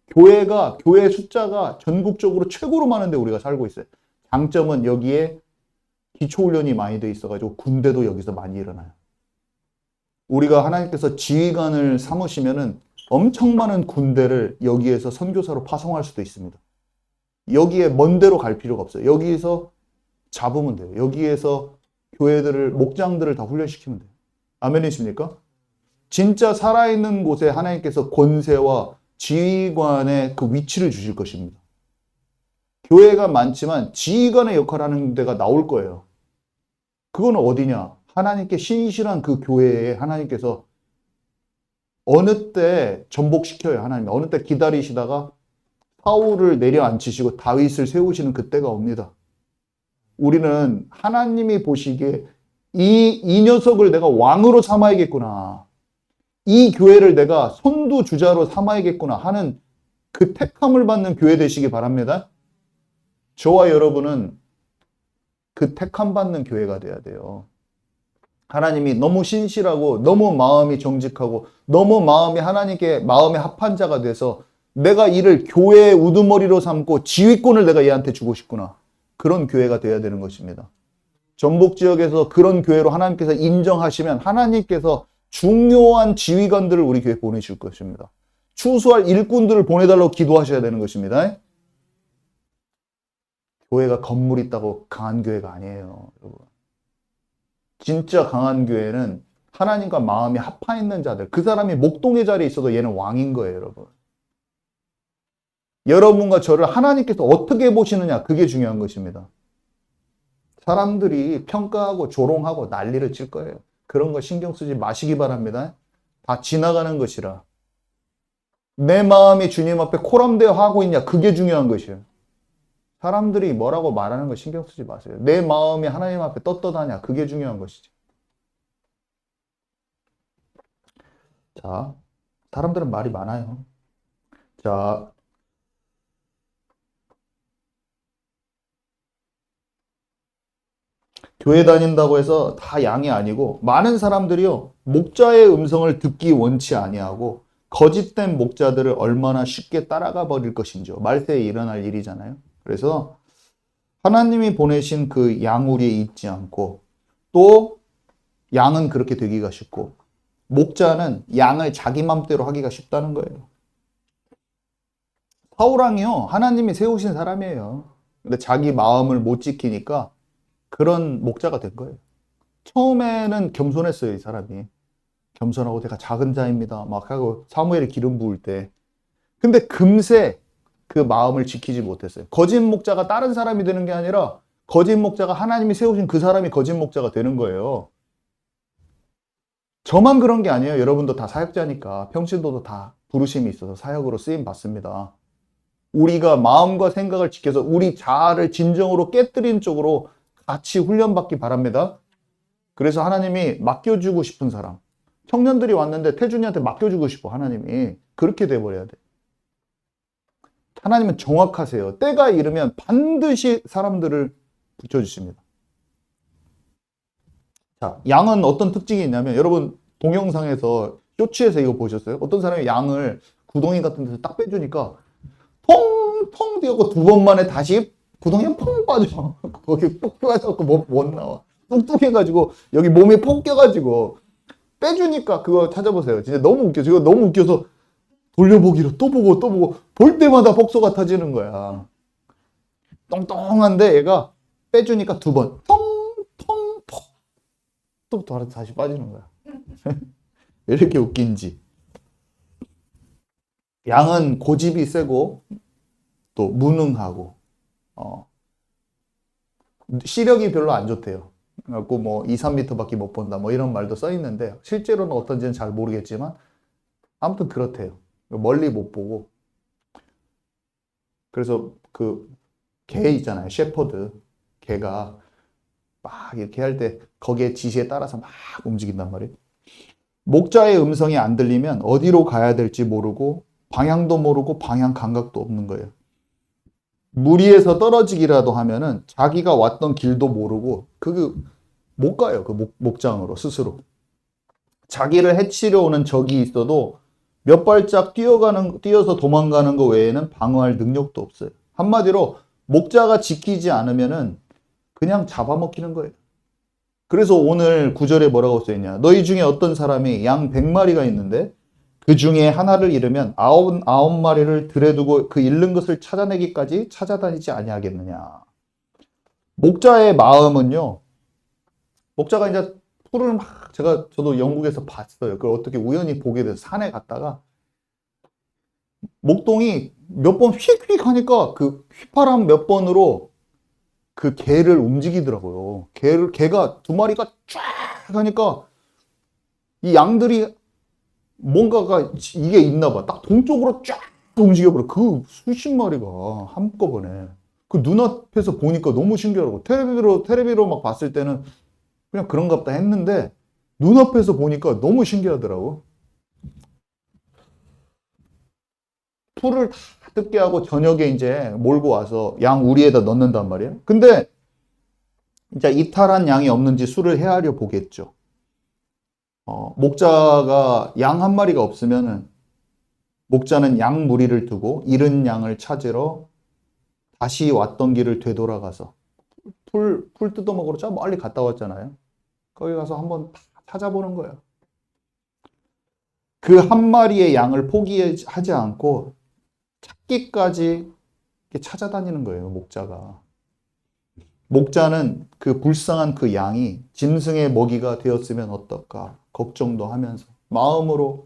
교회 숫자가 전국적으로 최고로 많은데 우리가 살고 있어요. 장점은 여기에 기초훈련이 많이 돼 있어가지고 군대도 여기서 많이 일어나요. 우리가 하나님께서 지휘관을 삼으시면은 엄청 많은 군대를 여기에서 선교사로 파송할 수도 있습니다. 여기에 먼 데로 갈 필요가 없어요. 여기에서 잡으면 돼요. 여기에서 교회들을, 목장들을 다 훈련시키면 돼요. 아멘이십니까? 진짜 살아있는 곳에 하나님께서 권세와 지휘관의 그 위치를 주실 것입니다. 교회가 많지만 지휘관의 역할을 하는 데가 나올 거예요. 그거는 어디냐? 하나님께 신실한 그 교회에 하나님께서 어느 때 전복시켜요. 하나님 어느 때 기다리시다가 사울을 내려앉히시고 다윗을 세우시는 그때가 옵니다. 우리는 하나님이 보시기에 이 녀석을 내가 왕으로 삼아야겠구나, 이 교회를 내가 선두주자로 삼아야겠구나 하는 그 택함을 받는 교회 되시기 바랍니다. 저와 여러분은 그 택함 받는 교회가 돼야 돼요. 하나님이 너무 신실하고 너무 마음이 정직하고 너무 마음이 하나님께 마음에 합한 자가 돼서 내가 이를 교회의 우두머리로 삼고 지휘권을 내가 얘한테 주고 싶구나, 그런 교회가 돼야 되는 것입니다. 전북 지역에서 그런 교회로 하나님께서 인정하시면 하나님께서 중요한 지휘관들을 우리 교회에 보내실 것입니다. 추수할 일꾼들을 보내달라고 기도하셔야 되는 것입니다. 교회가 건물 있다고 강한 교회가 아니에요, 여러분. 진짜 강한 교회는 하나님과 마음이 합하 있는 자들, 그 사람이 목동의 자리에 있어도 얘는 왕인 거예요, 여러분. 여러분과 저를 하나님께서 어떻게 보시느냐, 그게 중요한 것입니다. 사람들이 평가하고 조롱하고 난리를 칠 거예요. 그런 거 신경 쓰지 마시기 바랍니다. 다 지나가는 것이라. 내 마음이 주님 앞에 코람되어 하고 있냐, 그게 중요한 것이에요. 사람들이 뭐라고 말하는 거 신경 쓰지 마세요. 내 마음이 하나님 앞에 떳떳하냐, 그게 중요한 것이지. 자, 사람들은 말이 많아요. 자, 교회 다닌다고 해서 다 양이 아니고, 많은 사람들이요, 목자의 음성을 듣기 원치 아니하고 거짓된 목자들을 얼마나 쉽게 따라가 버릴 것인지요. 말세에 일어날 일이잖아요. 그래서 하나님이 보내신 그 양우리에 있지 않고, 또 양은 그렇게 되기가 쉽고, 목자는 양을 자기 맘대로 하기가 쉽다는 거예요. 사울왕이요, 하나님이 세우신 사람이에요. 근데 자기 마음을 못 지키니까 그런 목자가 된 거예요. 처음에는 겸손했어요, 이 사람이. 겸손하고 내가 작은 자입니다. 막 하고 사무엘이 기름 부을 때. 근데 금세 그 마음을 지키지 못했어요. 거짓 목자가 다른 사람이 되는 게 아니라 거짓 목자가 하나님이 세우신 그 사람이 거짓 목자가 되는 거예요. 저만 그런 게 아니에요. 여러분도 다 사역자니까 평신도도 다 부르심이 있어서 사역으로 쓰임 받습니다. 우리가 마음과 생각을 지켜서 우리 자아를 진정으로 깨뜨린 쪽으로 같이 훈련받기 바랍니다. 그래서 하나님이 맡겨주고 싶은 사람, 청년들이 왔는데 태준이한테 맡겨주고 싶어. 하나님이 그렇게 돼버려야 돼. 하나님은 정확하세요. 때가 이르면 반드시 사람들을 붙여주십니다. 자, 양은 어떤 특징이 있냐면 여러분 동영상에서 쇼츠에서 이거 보셨어요? 어떤 사람이 양을 구덩이 같은 데서 딱 빼주니까 펑펑 뛰고 두 번 만에 다시 구덩이에 펑 빠져. 거기 푹 빠져갖고 못 나와. 뚱뚱해가지고 여기 몸에 펑 껴가지고 빼주니까 그거 찾아보세요. 진짜 너무 웃겨. 이거 너무 웃겨서 돌려보기로 또 보고 또 보고 볼 때마다 복소가 터지는 거야. 똥똥한데 얘가 빼주니까 두 번 펑펑 펑 또 다시 빠지는 거야. 왜 이렇게 웃긴지. 양은 고집이 세고 또 무능하고 시력이 별로 안 좋대요. 그래갖고 뭐 2, 3m밖에 못 본다 뭐 이런 말도 써 있는데 실제로는 어떤지는 잘 모르겠지만 아무튼 그렇대요. 멀리 못 보고. 그래서 그 개 있잖아요. 셰퍼드 개가 막 이렇게 할 때 거기에 지시에 따라서 막 움직인단 말이에요. 목자의 음성이 안 들리면 어디로 가야 될지 모르고 방향도 모르고 방향 감각도 없는 거예요. 무리에서 떨어지기라도 하면은 자기가 왔던 길도 모르고 못 가요. 그 목장으로 스스로. 자기를 해치려 오는 적이 있어도 몇 발짝 뛰어서 도망가는 거 외에는 방어할 능력도 없어요. 한마디로 목자가 지키지 않으면은 그냥 잡아먹히는 거예요. 그래서 오늘 구절에 뭐라고 써있냐. 너희 중에 어떤 사람이 양 100마리가 있는데 그 중에 하나를 잃으면 99마리를 들에 두고 그 잃는 것을 찾아내기까지 찾아다니지 아니하겠느냐. 목자의 마음은요. 목자가 이제 풀을 막 저도 영국에서 봤어요. 그걸 어떻게 우연히 보게 돼서 산에 갔다가 목동이 몇 번 휙휙 하니까 그 휘파람 몇 번으로 그 개를 움직이더라고요. 개가 두 마리가 쫙 하니까 이 양들이 뭔가가 이게 있나 봐. 딱 동쪽으로 쫙 움직여버려. 그 수십 마리가 한꺼번에. 그 눈앞에서 보니까 너무 신기하고 테레비로 막 봤을 때는 그냥 그런갑다 했는데 눈앞에서 보니까 너무 신기하더라고. 풀을 다 뜯게 하고 저녁에 이제 몰고 와서 양 우리에다 넣는단 말이에요. 근데 이제 이탈한 양이 없는지 수를 헤아려 보겠죠. 목자가 양 한 마리가 없으면은 목자는 양 무리를 두고 잃은 양을 찾으러 다시 왔던 길을 되돌아가서 풀 뜯어먹으러 저 멀리 갔다 왔잖아요. 거기 가서 한번 찾아보는 거예요. 그 한 마리의 양을 포기하지 않고 찾기까지 찾아다니는 거예요, 목자가. 목자는 그 불쌍한 그 양이 짐승의 먹이가 되었으면 어떨까 걱정도 하면서 마음으로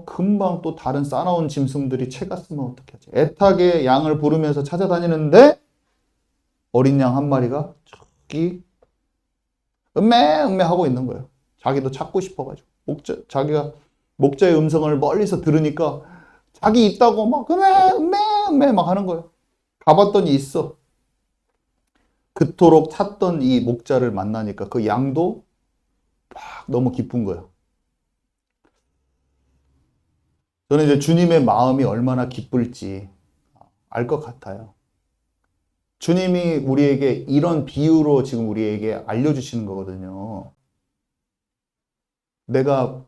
금방 또 다른 싸나운 짐승들이 채갔으면 어떻게 하지? 애타게 양을 부르면서 찾아다니는데 어린 양 한 마리가 저기 음메 하고 있는 거예요. 자기도 찾고 싶어가지고 자기가 목자의 음성을 멀리서 들으니까 자기 있다고 막 음메 막 하는 거예요. 가봤더니 있어. 그토록 찾던 이 목자를 만나니까 그 양도 막 너무 기쁜 거예요. 저는 이제 주님의 마음이 얼마나 기쁠지 알 것 같아요. 주님이 우리에게 이런 비유로 지금 우리에게 알려주시는 거거든요. 내가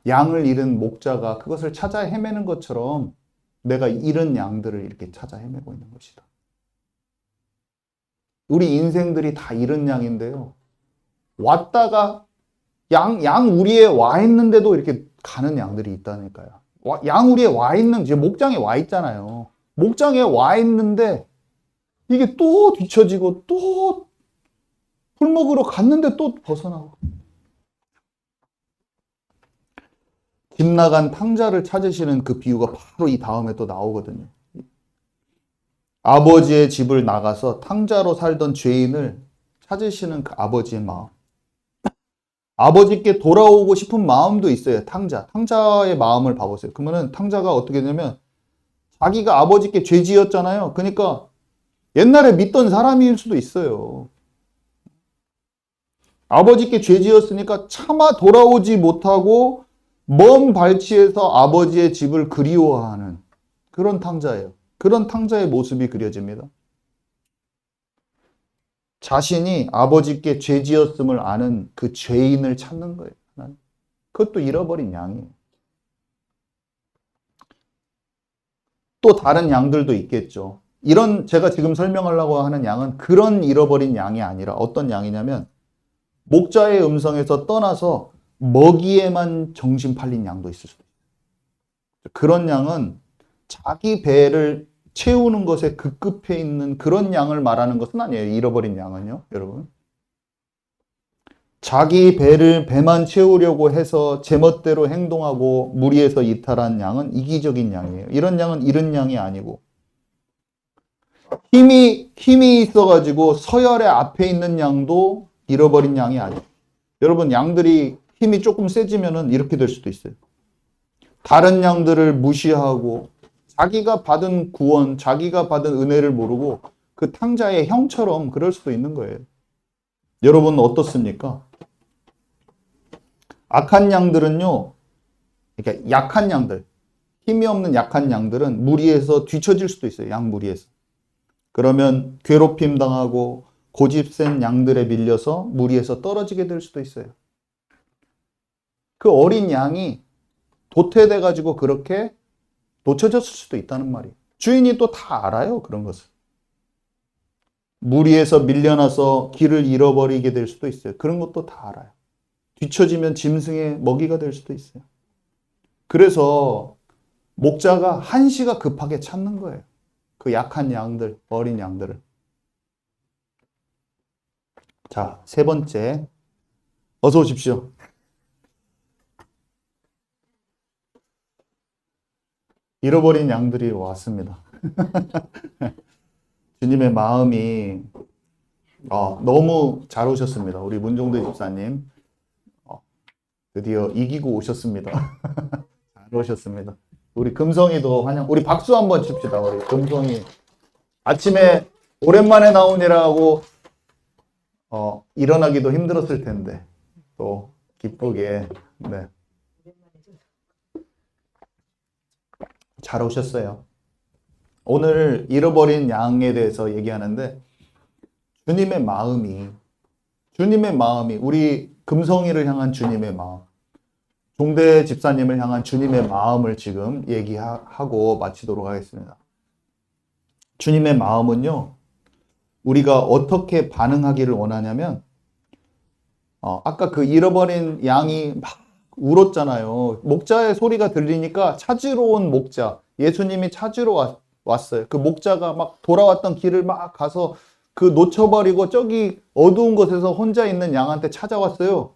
양을 잃은 목자가 그것을 찾아 헤매는 것처럼 내가 잃은 양들을 이렇게 찾아 헤매고 있는 것이다. 우리 인생들이 다 잃은 양인데요. 왔다가 양 우리에 와 있는데도 이렇게 가는 양들이 있다니까요. 양 우리에 와 있는, 이제 목장에 와 있잖아요. 목장에 와 있는데 이게 또 뒤처지고 또 풀 먹으러 갔는데 또 벗어나고. 집 나간 탕자를 찾으시는 그 비유가 바로 이 다음에 또 나오거든요. 아버지의 집을 나가서 탕자로 살던 죄인을 찾으시는 그 아버지의 마음. 아버지께 돌아오고 싶은 마음도 있어요. 탕자의 마음을 봐보세요. 그러면은 탕자가 어떻게 되냐면 자기가 아버지께 죄 지었잖아요. 그러니까 옛날에 믿던 사람일 수도 있어요. 아버지께 죄 지었으니까 차마 돌아오지 못하고 먼 발치에서 아버지의 집을 그리워하는 그런 탕자예요. 그런 탕자의 모습이 그려집니다. 자신이 아버지께 죄 지었음을 아는 그 죄인을 찾는 거예요. 그것도 잃어버린 양이에요. 또 다른 양들도 있겠죠. 제가 지금 설명하려고 하는 양은 그런 잃어버린 양이 아니라 어떤 양이냐면 목자의 음성에서 떠나서 먹이에만 정신 팔린 양도 있을 수도 있어요. 그런 양은 자기 배를 채우는 것에 급급해 있는 그런 양을 말하는 것은 아니에요. 잃어버린 양은요, 여러분. 자기 배만 채우려고 해서 제멋대로 행동하고 무리해서 이탈한 양은 이기적인 양이에요. 이런 양은 잃은 양이 아니고 힘이 있어가지고 서열의 앞에 있는 양도 잃어버린 양이 아니에요. 여러분, 양들이 힘이 조금 세지면은 이렇게 될 수도 있어요. 다른 양들을 무시하고 자기가 받은 구원, 자기가 받은 은혜를 모르고 그 탕자의 형처럼 그럴 수도 있는 거예요. 여러분 어떻습니까? 악한 양들은요, 그러니까 약한 양들, 힘이 없는 약한 양들은 무리해서 뒤처질 수도 있어요. 양 무리해서. 그러면 괴롭힘 당하고 고집센 양들에 밀려서 무리해서 떨어지게 될 수도 있어요. 그 어린 양이 도태돼가지고 그렇게 놓쳐졌을 수도 있다는 말이에요. 주인이 또 다 알아요. 그런 것을. 무리해서 밀려나서 길을 잃어버리게 될 수도 있어요. 그런 것도 다 알아요. 뒤처지면 짐승의 먹이가 될 수도 있어요. 그래서 목자가 한시가 급하게 찾는 거예요. 그 약한 양들, 어린 양들을. 자, 세 번째. 어서 오십시오. 잃어버린 양들이 왔습니다. 주님의 마음이 너무 잘 오셨습니다. 우리 문종대 집사님 드디어 이기고 오셨습니다. 잘 오셨습니다. 우리 금성이도 환영. 우리 박수 한번 칩시다. 우리 금성이 아침에 오랜만에 나오니라고 일어나기도 힘들었을 텐데 또 기쁘게 네. 잘 오셨어요. 오늘 잃어버린 양에 대해서 얘기하는데 주님의 마음이 우리 금성이를 향한 주님의 마음, 종대 집사님을 향한 주님의 마음을 지금 얘기하고 마치도록 하겠습니다. 주님의 마음은요, 우리가 어떻게 반응하기를 원하냐면 아까 그 잃어버린 양이 막 울었잖아요. 목자의 소리가 들리니까 찾으러 온 목자, 예수님이 찾으러 왔어요. 그 목자가 막 돌아왔던 길을 막 가서 그 놓쳐버리고 저기 어두운 곳에서 혼자 있는 양한테 찾아왔어요.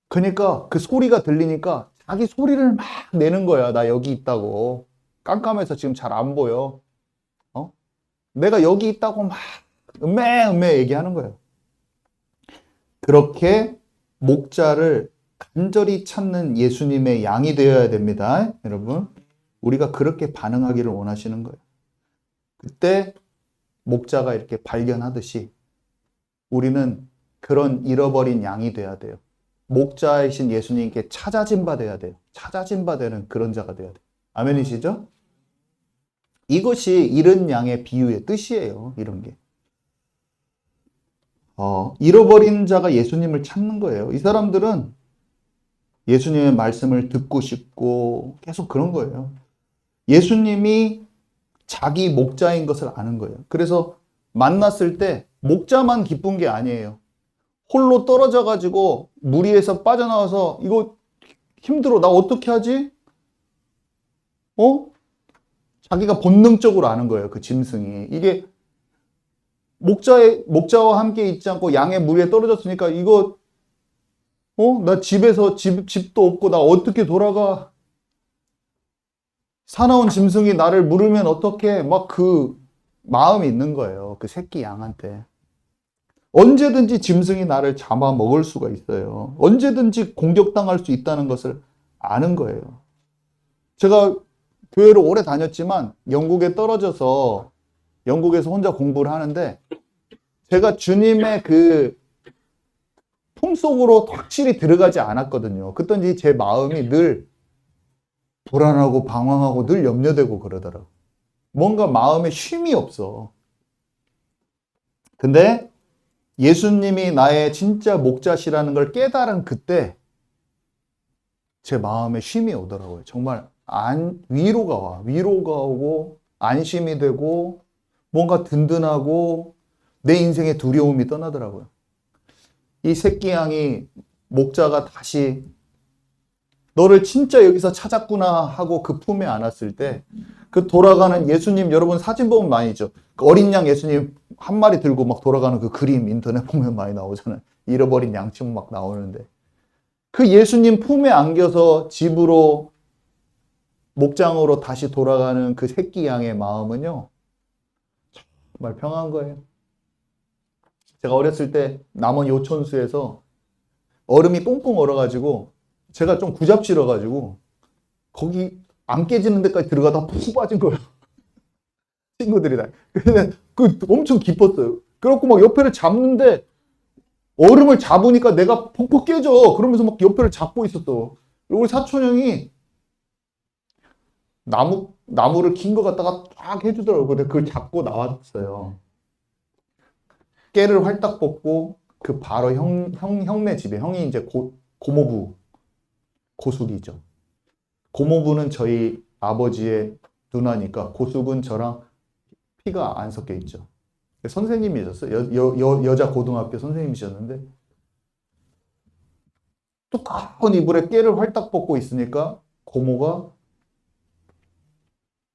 그러니까 그 소리가 들리니까 자기 소리를 막 내는 거야. 나 여기 있다고. 깜깜해서 지금 잘 안 보여. 내가 여기 있다고 막 음메 얘기하는 거예요. 그렇게 목자를 간절히 찾는 예수님의 양이 되어야 됩니다. 여러분, 우리가 그렇게 반응하기를 원하시는 거예요. 그때 목자가 이렇게 발견하듯이 우리는 그런 잃어버린 양이 돼야 돼요. 목자이신 예수님께 찾아진 바 돼야 돼요. 찾아진 바 되는 그런 자가 돼야 돼요. 아멘이시죠? 이것이 잃은 양의 비유의 뜻이에요. 이런 게. 잃어버린 자가 예수님을 찾는 거예요. 이 사람들은 예수님의 말씀을 듣고 싶고 계속 그런 거예요. 예수님이 자기 목자인 것을 아는 거예요. 그래서 만났을 때 목자만 기쁜 게 아니에요. 홀로 떨어져가지고 무리에서 빠져나와서 이거 힘들어. 나 어떻게 하지? 자기가 본능적으로 아는 거예요. 그 짐승이. 이게 목자와 함께 있지 않고 양의 무리에 떨어졌으니까 이거 나 집도 없고 나 어떻게 돌아가? 사나운 짐승이 나를 물으면 어떻게? 막 그 마음이 있는 거예요. 그 새끼 양한테. 언제든지 짐승이 나를 잡아먹을 수가 있어요. 언제든지 공격당할 수 있다는 것을 아는 거예요. 제가 교회를 오래 다녔지만 영국에 떨어져서 영국에서 혼자 공부를 하는데 제가 주님의 그 품속으로 확실히 들어가지 않았거든요. 그랬더니 제 마음이 늘 불안하고 방황하고 늘 염려되고 그러더라고요. 뭔가 마음에 쉼이 없어. 근데 예수님이 나의 진짜 목자시라는 걸 깨달은 그때 제 마음에 쉼이 오더라고요. 정말 위로가 와. 위로가 오고 안심이 되고 뭔가 든든하고 내 인생의 두려움이 떠나더라고요. 이 새끼 양이 목자가 다시 너를 진짜 여기서 찾았구나 하고 그 품에 안았을 때 그 돌아가는 예수님 여러분 사진 보면 많이 있죠. 그 어린 양 예수님 한 마리 들고 막 돌아가는 그 그림 인터넷 보면 많이 나오잖아요. 잃어버린 양처럼 막 나오는데 그 예수님 품에 안겨서 집으로 목장으로 다시 돌아가는 그 새끼 양의 마음은요 정말 평안한 거예요. 제가 어렸을 때 남원 요촌수에서 얼음이 꽁꽁 얼어가지고 제가 좀 구잡질어가지고 거기 안 깨지는 데까지 들어가다 푹 빠진 거예요. 친구들이 다. 근데 그 엄청 깊었어요. 그래갖고 막 옆에를 잡는데 얼음을 잡으니까 내가 퍽퍽 깨져. 그러면서 막 옆에를 잡고 있었어. 그리고 우리 사촌 형이 나무를 긴 거 갖다가 쫙 해주더라고요. 근데 그걸 잡고 나왔어요. 깨를 활딱 뽑고 그 바로 형네 집에 형이 이제 고모부 고숙이죠. 고모부는 저희 아버지의 누나니까 고숙은 저랑 피가 안 섞여 있죠. 선생님이셨어요. 여자 고등학교 선생님이셨는데 뚜껑 이불에 깨를 활딱 뽑고 있으니까 고모가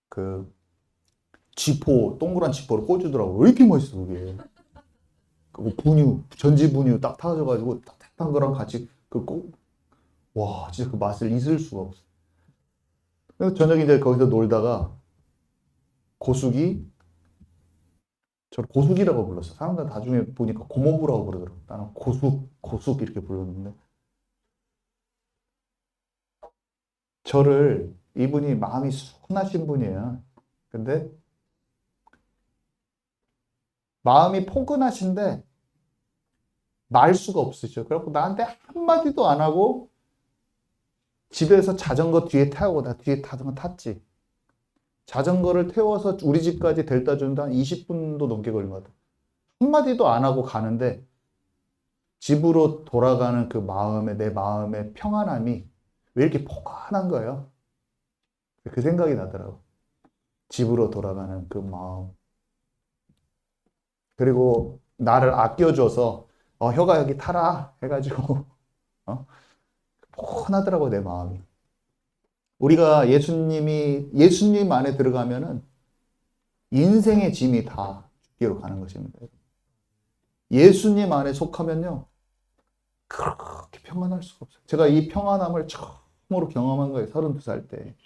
그 동그란 지포를 꽂주더라고요. 왜 이렇게 멋있어 그게. 전지 분유 딱 타져가지고 따뜻한 거랑 같이 와 진짜 그 맛을 잊을 수가 없어. 그래서 저녁에 이제 거기서 놀다가 고숙이 저를 고숙이라고 불렀어. 사람들 나중에 보니까 고모부라고 그러더라고. 나는 고숙 이렇게 불렀는데 이분이 마음이 순하신 분이에요. 근데 마음이 포근하신데 말 수가 없으셔. 그래갖고 나한테 한마디도 안 하고 집에서 자전거 뒤에 타고 나 뒤에 자전거 탔지. 자전거를 태워서 우리 집까지 데려다 주는데 한 20분도 넘게 걸린 것 같아. 한마디도 안 하고 가는데 집으로 돌아가는 내 마음의 평안함이 왜 이렇게 포근한 거예요? 그 생각이 나더라고. 집으로 돌아가는 그 마음. 그리고 나를 아껴줘서 혀가 여기 타라 해가지고 포근하더라고 내 마음이. 우리가 예수님 안에 들어가면은 인생의 짐이 다 주께로 가는 것입니다. 예수님 안에 속하면요 그렇게 평안할 수가 없어요. 제가 이 평안함을 처음으로 경험한 거예요. 32살 때.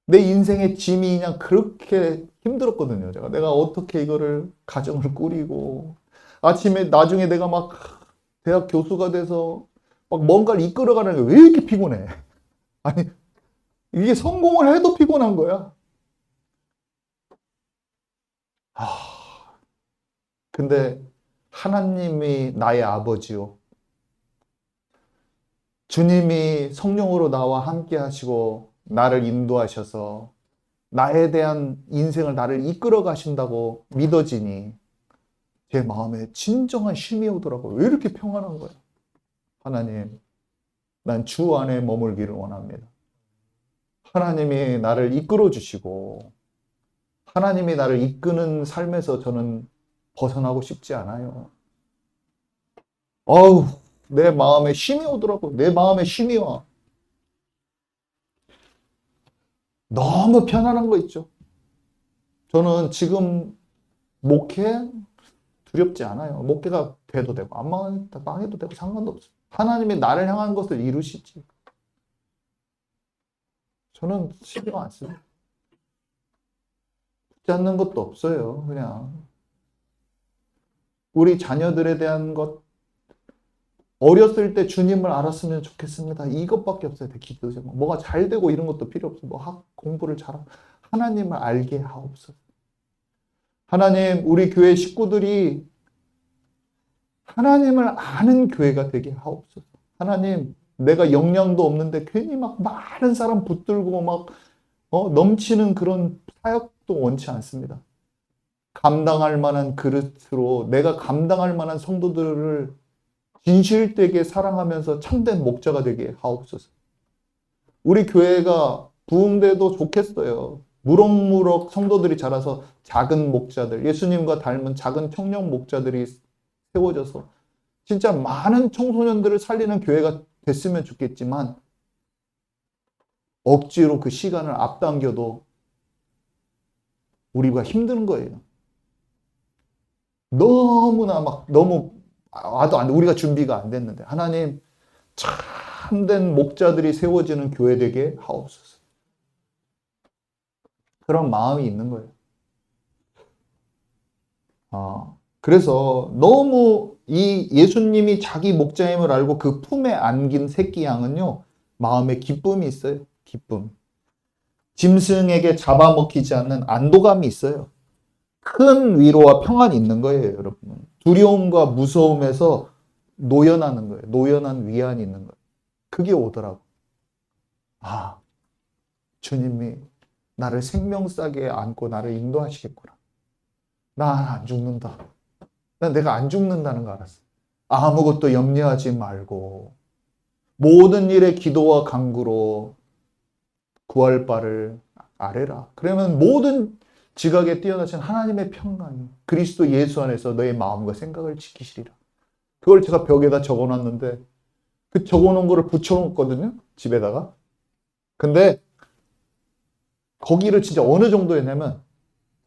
내 인생의 짐이 그냥 그렇게 힘들었거든요. 내가 어떻게 이거를 가정을 꾸리고 나중에 내가 막 대학 교수가 돼서 막 뭔가를 이끌어가는 게 왜 이렇게 피곤해? 아니 이게 성공을 해도 피곤한 거야. 근데 하나님이 나의 아버지요. 주님이 성령으로 나와 함께 하시고 나를 인도하셔서 나에 대한 인생을 나를 이끌어 가신다고 믿어지니 제 마음에 진정한 쉼이 오더라고요. 왜 이렇게 평안한 거야? 하나님, 난 주 안에 머물기를 원합니다. 하나님이 나를 이끌어 주시고 하나님이 나를 이끄는 삶에서 저는 벗어나고 싶지 않아요. 내 마음에 쉼이 오더라고요. 내 마음에 쉼이 와. 너무 편안한 거 있죠. 저는 지금 목회 두렵지 않아요. 목회가 돼도 되고 안 망해도 되고 상관도 없어요. 하나님이 나를 향한 것을 이루시지. 저는 신경 안 씁니다. 붙잡는 것도 없어요. 그냥 우리 자녀들에 대한 것, 어렸을 때 주님을 알았으면 좋겠습니다. 이것밖에 없어요. 기도 제목. 뭐가 잘 되고 이런 것도 필요 없어요. 뭐 공부를 잘하고 하나님을 알게 하옵소서. 하나님, 우리 교회 식구들이 하나님을 아는 교회가 되게 하옵소서. 하나님, 내가 역량도 없는데 괜히 막 많은 사람 붙들고 막 넘치는 그런 사역도 원치 않습니다. 감당할 만한 그릇으로 내가 감당할 만한 성도들을 진실되게 사랑하면서 참된 목자가 되게 하옵소서. 우리 교회가 부흥돼도 좋겠어요. 무럭무럭 성도들이 자라서 작은 목자들, 예수님과 닮은 작은 청년 목자들이 세워져서 진짜 많은 청소년들을 살리는 교회가 됐으면 좋겠지만 억지로 그 시간을 앞당겨도 우리가 힘든 거예요. 너무나 너무 와도 안 돼. 우리가 준비가 안 됐는데 하나님, 참된 목자들이 세워지는 교회 되게 하옵소서. 그런 마음이 있는 거예요. 그래서 너무 이 예수님이 자기 목자임을 알고 그 품에 안긴 새끼 양은요, 마음에 기쁨이 있어요. 기쁨. 짐승에게 잡아먹히지 않는 안도감이 있어요. 큰 위로와 평안이 있는 거예요, 여러분. 두려움과 무서움에서 노연하는 거예요. 노연한 위안이 있는 거예요. 그게 오더라고. 주님이 나를 생명싸게 안고 나를 인도하시겠구나. 나 안 죽는다. 내가 안 죽는다는 거 알았어. 아무것도 염려하지 말고 모든 일에 기도와 간구로 구할 바를 아뢰라. 그러면 모든 지각에 뛰어나신 하나님의 평강이 그리스도 예수 안에서 너의 마음과 생각을 지키시리라. 그걸 제가 벽에다 적어놨는데 그 적어놓은 거를 붙여놓았거든요. 집에다가. 근데 거기를 진짜 어느 정도였냐면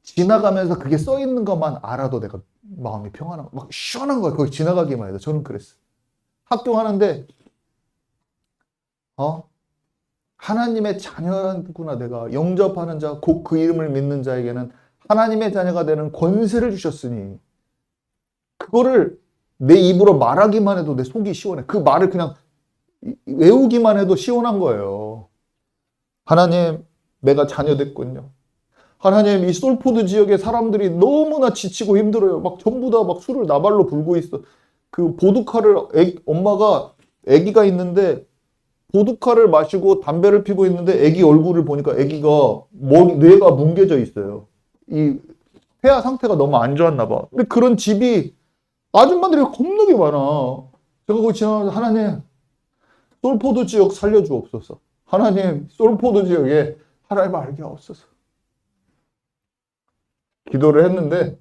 지나가면서 그게 써있는 것만 알아도 내가 마음이 평안하고 막 시원한 거예요. 거기 지나가기만 해도. 저는 그랬어요. 학교 하는데 하나님의 자녀구나. 내가 영접하는 자, 곧 그 이름을 믿는 자에게는 하나님의 자녀가 되는 권세를 주셨으니 그거를 내 입으로 말하기만 해도 내 속이 시원해. 그 말을 그냥 외우기만 해도 시원한 거예요. 하나님, 내가 자녀 됐군요. 하나님, 이 솔포드 지역의 사람들이 너무나 지치고 힘들어요. 막 전부 다 막 술을 나발로 불고 있어. 그 보드카를 엄마가 아기가 있는데 보드카를 마시고 담배를 피고 있는데 아기 얼굴을 보니까 아기가 뇌가 뭉개져 있어요. 이 폐하 상태가 너무 안 좋았나 봐. 근데 그런 집이 아줌마들이 겁나게 많아. 제가 거기 지나가면서 하나님, 솔포드 지역 살려주옵소서. 하나님, 솔포드 지역에 하나님 알게 하옵소서. 기도를 했는데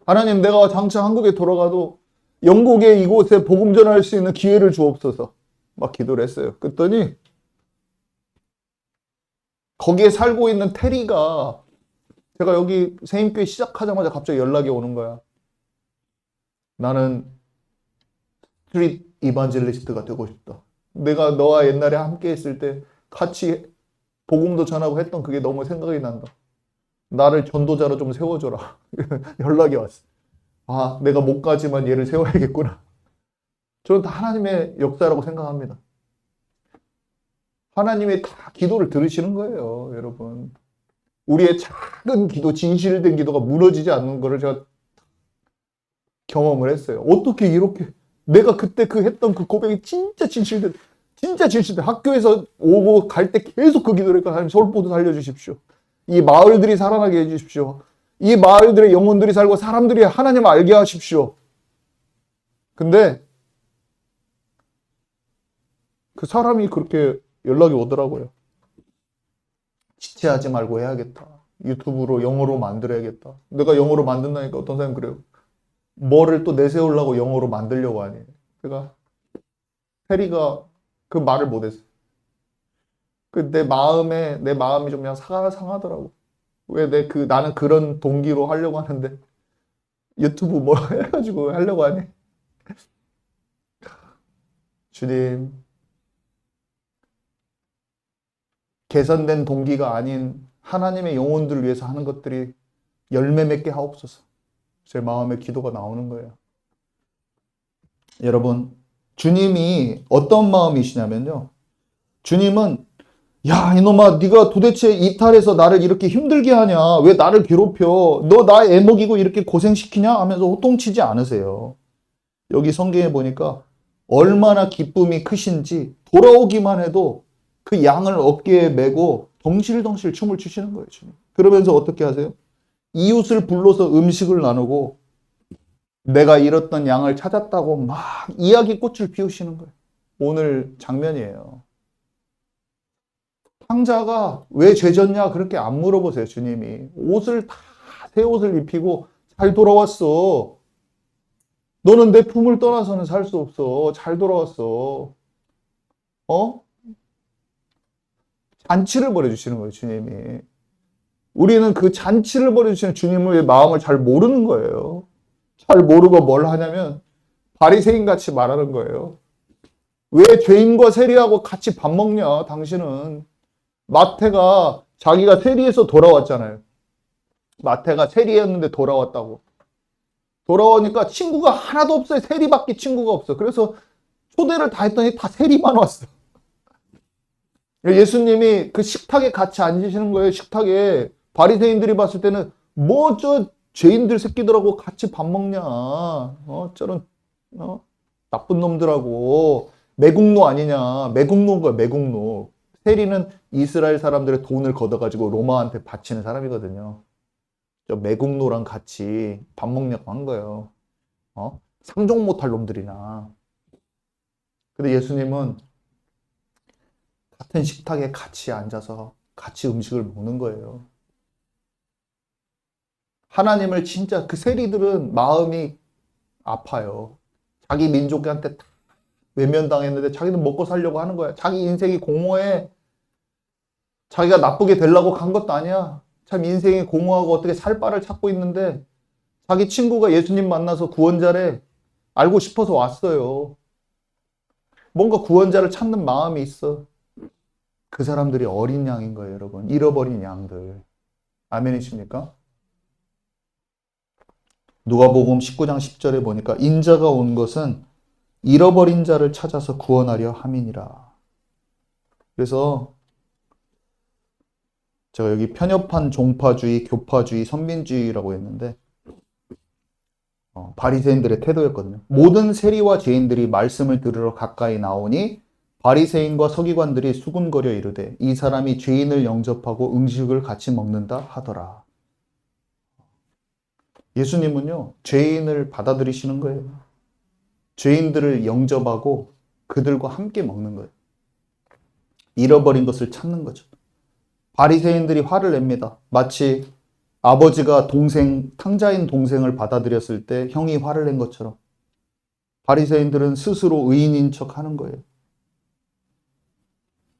하나님, 내가 장차 한국에 돌아가도 영국의 이곳에 복음 전할 수 있는 기회를 주옵소서. 막 기도를 했어요. 그랬더니 거기에 살고 있는 테리가 제가 여기 세임교회 시작하자마자 갑자기 연락이 오는 거야. 나는 스트릿 이반젤리스트가 되고 싶다. 내가 너와 옛날에 함께 했을 때 같이 복음도 전하고 했던 그게 너무 생각이 난다. 나를 전도자로 좀 세워줘라. 연락이 왔어. 내가 못 가지만 얘를 세워야겠구나. 저는 다 하나님의 역사라고 생각합니다. 하나님의 다 기도를 들으시는 거예요, 여러분. 우리의 작은 기도, 진실된 기도가 무너지지 않는 거를 제가 경험을 했어요. 어떻게 이렇게 내가 그때 했던 그 고백이 진짜 진실된 학교에서 오고 갈 때 계속 그 기도를 했고, 하나님 솔포드 살려주십시오. 이 마을들이 살아나게 해주십시오. 이 마을들의 영혼들이 살고 사람들이 하나님을 알게 하십시오. 근데 그 사람이 그렇게 연락이 오더라고요. 지체하지 말고 해야겠다. 유튜브로 영어로 만들어야겠다. 내가 영어로 만든다니까 어떤 사람이 그래요. 뭐를 또 내세우려고 영어로 만들려고 하니. 제가 페리가 그 말을 못했어요. 내 마음이 좀 그냥 상하더라고. 왜 나는 그런 동기로 하려고 하는데 유튜브 뭐 해가지고 하려고 하니. 주님, 개선된 동기가 아닌 하나님의 영혼들을 위해서 하는 것들이 열매 맺게 하옵소서. 제 마음에 기도가 나오는 거예요. 여러분, 주님이 어떤 마음이시냐면요. 주님은 야, 이놈아, 네가 도대체 이탈해서 나를 이렇게 힘들게 하냐? 왜 나를 괴롭혀? 너 나 애먹이고 이렇게 고생시키냐? 하면서 호통치지 않으세요. 여기 성경에 보니까 얼마나 기쁨이 크신지 돌아오기만 해도 그 양을 어깨에 메고 덩실덩실 춤을 추시는 거예요. 주님. 그러면서 어떻게 하세요? 이웃을 불러서 음식을 나누고 내가 잃었던 양을 찾았다고 막 이야기꽃을 피우시는 거예요. 오늘 장면이에요. 탕자가 왜 죄졌냐 그렇게 안 물어보세요. 주님이 옷을 다 새 옷을 입히고 잘 돌아왔어. 너는 내 품을 떠나서는 살 수 없어. 잘 돌아왔어. 어? 잔치를 벌여주시는 거예요. 주님이. 우리는 그 잔치를 벌여주시는 주님의 마음을 잘 모르는 거예요. 잘 모르고 뭘 하냐면 바리새인 같이 말하는 거예요. 왜 죄인과 세리하고 같이 밥 먹냐? 당신은. 마태가 자기가 세리에서 돌아왔잖아요. 마태가 세리였는데 돌아왔다고. 돌아오니까 친구가 하나도 없어요. 세리밖에 친구가 없어. 그래서 초대를 다 했더니 다 세리만 왔어. 예수님이 그 식탁에 같이 앉으시는 거예요. 식탁에. 바리새인들이 봤을 때는 뭐 저 죄인들 새끼들하고 같이 밥 먹냐. 저런 나쁜 놈들하고 매국노 아니냐. 매국노인 거야. 매국노. 세리는 이스라엘 사람들의 돈을 걷어가지고 로마한테 바치는 사람이거든요. 저 매국노랑 같이 밥 먹냐고 한 거예요. 상종 못할 놈들이나. 근데 예수님은 같은 식탁에 같이 앉아서 같이 음식을 먹는 거예요. 하나님을 진짜 그 세리들은 마음이 아파요. 자기 민족한테 다 외면당했는데 자기는 먹고 살려고 하는 거야. 자기 인생이 공허해. 자기가 나쁘게 되려고 간 것도 아니야. 참 인생이 공허하고 어떻게 살 바를 찾고 있는데 자기 친구가 예수님 만나서 구원자래. 알고 싶어서 왔어요. 뭔가 구원자를 찾는 마음이 있어. 그 사람들이 어린 양인 거예요, 여러분. 잃어버린 양들. 아멘이십니까? 누가복음 19장 10절에 보니까 인자가 온 것은 잃어버린 자를 찾아서 구원하려 함이니라. 그래서 제가 여기 편협한 종파주의, 교파주의, 선민주의라고 했는데 바리새인들의 태도였거든요. 모든 세리와 죄인들이 말씀을 들으러 가까이 나오니 바리새인과 서기관들이 수군거려 이르되 이 사람이 죄인을 영접하고 음식을 같이 먹는다 하더라. 예수님은요, 죄인을 받아들이시는 거예요. 죄인들을 영접하고 그들과 함께 먹는 거예요. 잃어버린 것을 찾는 거죠. 바리새인들이 화를 냅니다. 마치 아버지가 탕자인 동생을 받아들였을 때 형이 화를 낸 것처럼 바리새인들은 스스로 의인인 척 하는 거예요.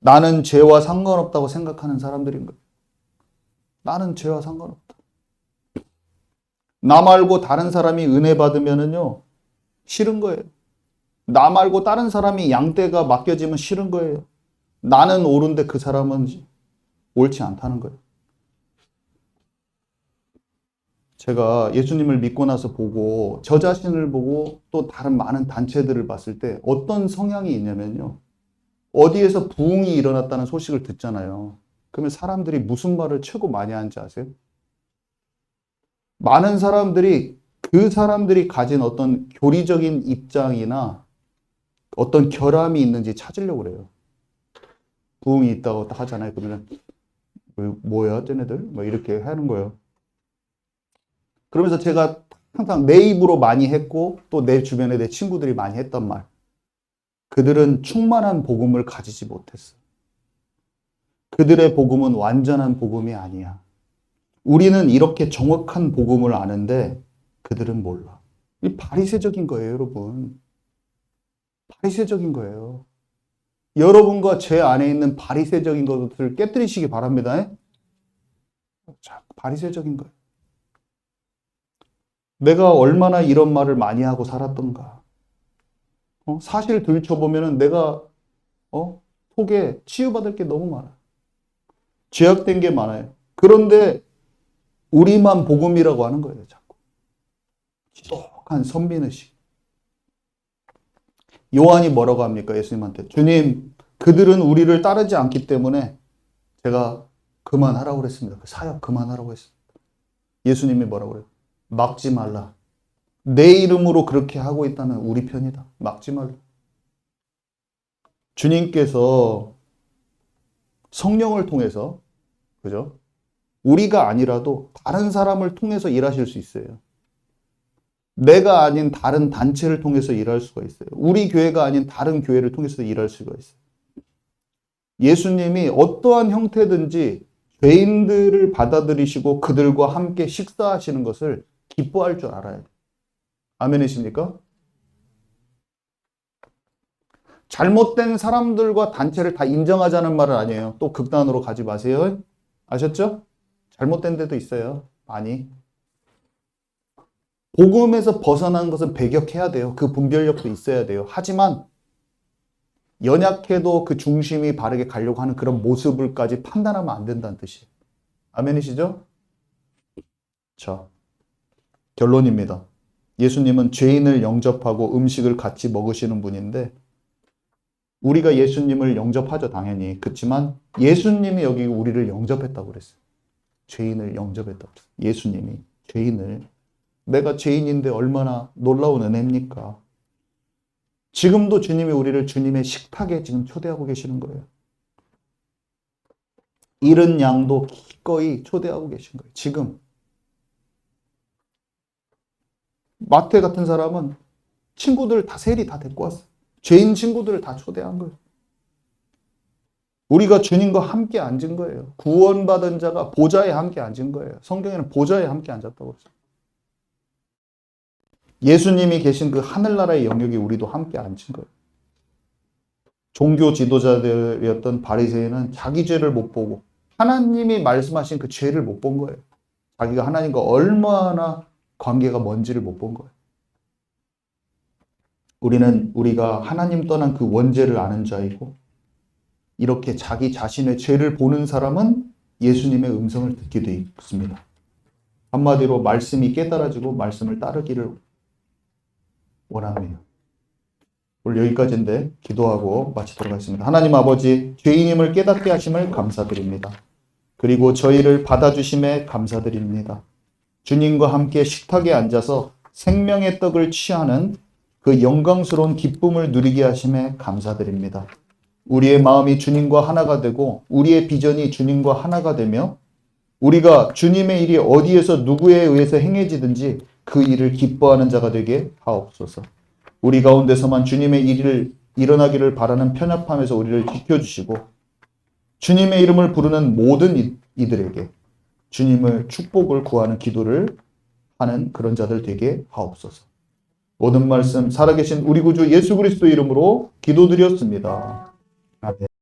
나는 죄와 상관없다고 생각하는 사람들인 거예요. 나는 죄와 상관없다. 나 말고 다른 사람이 은혜 받으면은요, 싫은 거예요. 나 말고 다른 사람이 양떼가 맡겨지면 싫은 거예요. 나는 옳은데 그 사람은 옳지 않다는 거예요. 제가 예수님을 믿고 나서 보고 저 자신을 보고 또 다른 많은 단체들을 봤을 때 어떤 성향이 있냐면요. 어디에서 부흥이 일어났다는 소식을 듣잖아요. 그러면 사람들이 무슨 말을 최고 많이 하는지 아세요? 많은 사람들이 그 사람들이 가진 어떤 교리적인 입장이나 어떤 결함이 있는지 찾으려고 그래요. 부흥이 있다고 딱 하잖아요. 그러면 뭐야 쟤네들? 뭐 이렇게 하는 거예요. 그러면서 제가 항상 내 입으로 많이 했고 또 내 주변에 내 친구들이 많이 했던 말. 그들은 충만한 복음을 가지지 못했어. 그들의 복음은 완전한 복음이 아니야. 우리는 이렇게 정확한 복음을 아는데 그들은 몰라. 이 바리새적인 거예요, 여러분. 바리새적인 거예요. 여러분과 제 안에 있는 바리새적인 것을 깨뜨리시기 바랍니다. 자, 바리새적인 거예요. 내가 얼마나 이런 말을 많이 하고 살았던가. 사실 들춰보면은 내가 속에 치유받을 게 너무 많아요. 죄악된 게 많아요. 그런데 우리만 복음이라고 하는 거예요, 자꾸. 지독한 선민의식. 요한이 뭐라고 합니까? 예수님한테. 주님, 그들은 우리를 따르지 않기 때문에 제가 그만하라고 그랬습니다. 그 사역 그만하라고 했습니다. 예수님이 뭐라고 그래요? 막지 말라. 내 이름으로 그렇게 하고 있다면 우리 편이다. 막지 말라. 주님께서 성령을 통해서, 그죠? 우리가 아니라도 다른 사람을 통해서 일하실 수 있어요. 내가 아닌 다른 단체를 통해서 일할 수가 있어요. 우리 교회가 아닌 다른 교회를 통해서 일할 수가 있어요. 예수님이 어떠한 형태든지 죄인들을 받아들이시고 그들과 함께 식사하시는 것을 기뻐할 줄 알아야 돼요. 아멘이십니까? 잘못된 사람들과 단체를 다 인정하자는 말은 아니에요. 또 극단으로 가지 마세요. 아셨죠? 잘못된 데도 있어요. 많이. 복음에서 벗어난 것은 배격해야 돼요. 그 분별력도 있어야 돼요. 하지만 연약해도 그 중심이 바르게 가려고 하는 그런 모습을까지 판단하면 안 된다는 뜻이에요. 아멘이시죠? 자, 결론입니다. 예수님은 죄인을 영접하고 음식을 같이 먹으시는 분인데 우리가 예수님을 영접하죠, 당연히. 그렇지만 예수님이 여기 우리를 영접했다고 그랬어요. 죄인을 영접했다고 그랬어요. 예수님이 죄인을. 내가 죄인인데 얼마나 놀라운 은혜입니까? 지금도 주님이 우리를 주님의 식탁에 지금 초대하고 계시는 거예요. 잃은 양도 기꺼이 초대하고 계신 거예요. 지금. 마태 같은 사람은 친구들 다 세리 다 데리고 왔어요. 죄인 친구들을 다 초대한 거예요. 우리가 주님과 함께 앉은 거예요. 구원받은 자가 보좌에 함께 앉은 거예요. 성경에는 보좌에 함께 앉았다고 그랬어요. 예수님이 계신 그 하늘나라의 영역에 우리도 함께 앉은 거예요. 종교 지도자들이었던 바리새인은 자기 죄를 못 보고 하나님이 말씀하신 그 죄를 못 본 거예요. 자기가 하나님과 얼마나 관계가 먼지를 못 본 거예요. 우리가 하나님 떠난 그 원죄를 아는 자이고 이렇게 자기 자신의 죄를 보는 사람은 예수님의 음성을 듣게 되어 있습니다. 한마디로 말씀이 깨달아지고 말씀을 따르기를 원합니다. 오늘 여기까지인데 기도하고 마치도록 하겠습니다. 하나님 아버지, 죄인임을 깨닫게 하심을 감사드립니다. 그리고 저희를 받아주심에 감사드립니다. 주님과 함께 식탁에 앉아서 생명의 떡을 취하는 그 영광스러운 기쁨을 누리게 하심에 감사드립니다. 우리의 마음이 주님과 하나가 되고 우리의 비전이 주님과 하나가 되며 우리가 주님의 일이 어디에서 누구에 의해서 행해지든지 그 일을 기뻐하는 자가 되게 하옵소서. 우리 가운데서만 주님의 일을 일어나기를 바라는 편협함에서 우리를 지켜주시고 주님의 이름을 부르는 모든 이들에게 주님을 축복을 구하는 기도를 하는 그런 자들 되게 하옵소서. 모든 말씀 살아계신 우리 구주 예수 그리스도 이름으로 기도드렸습니다. 아멘.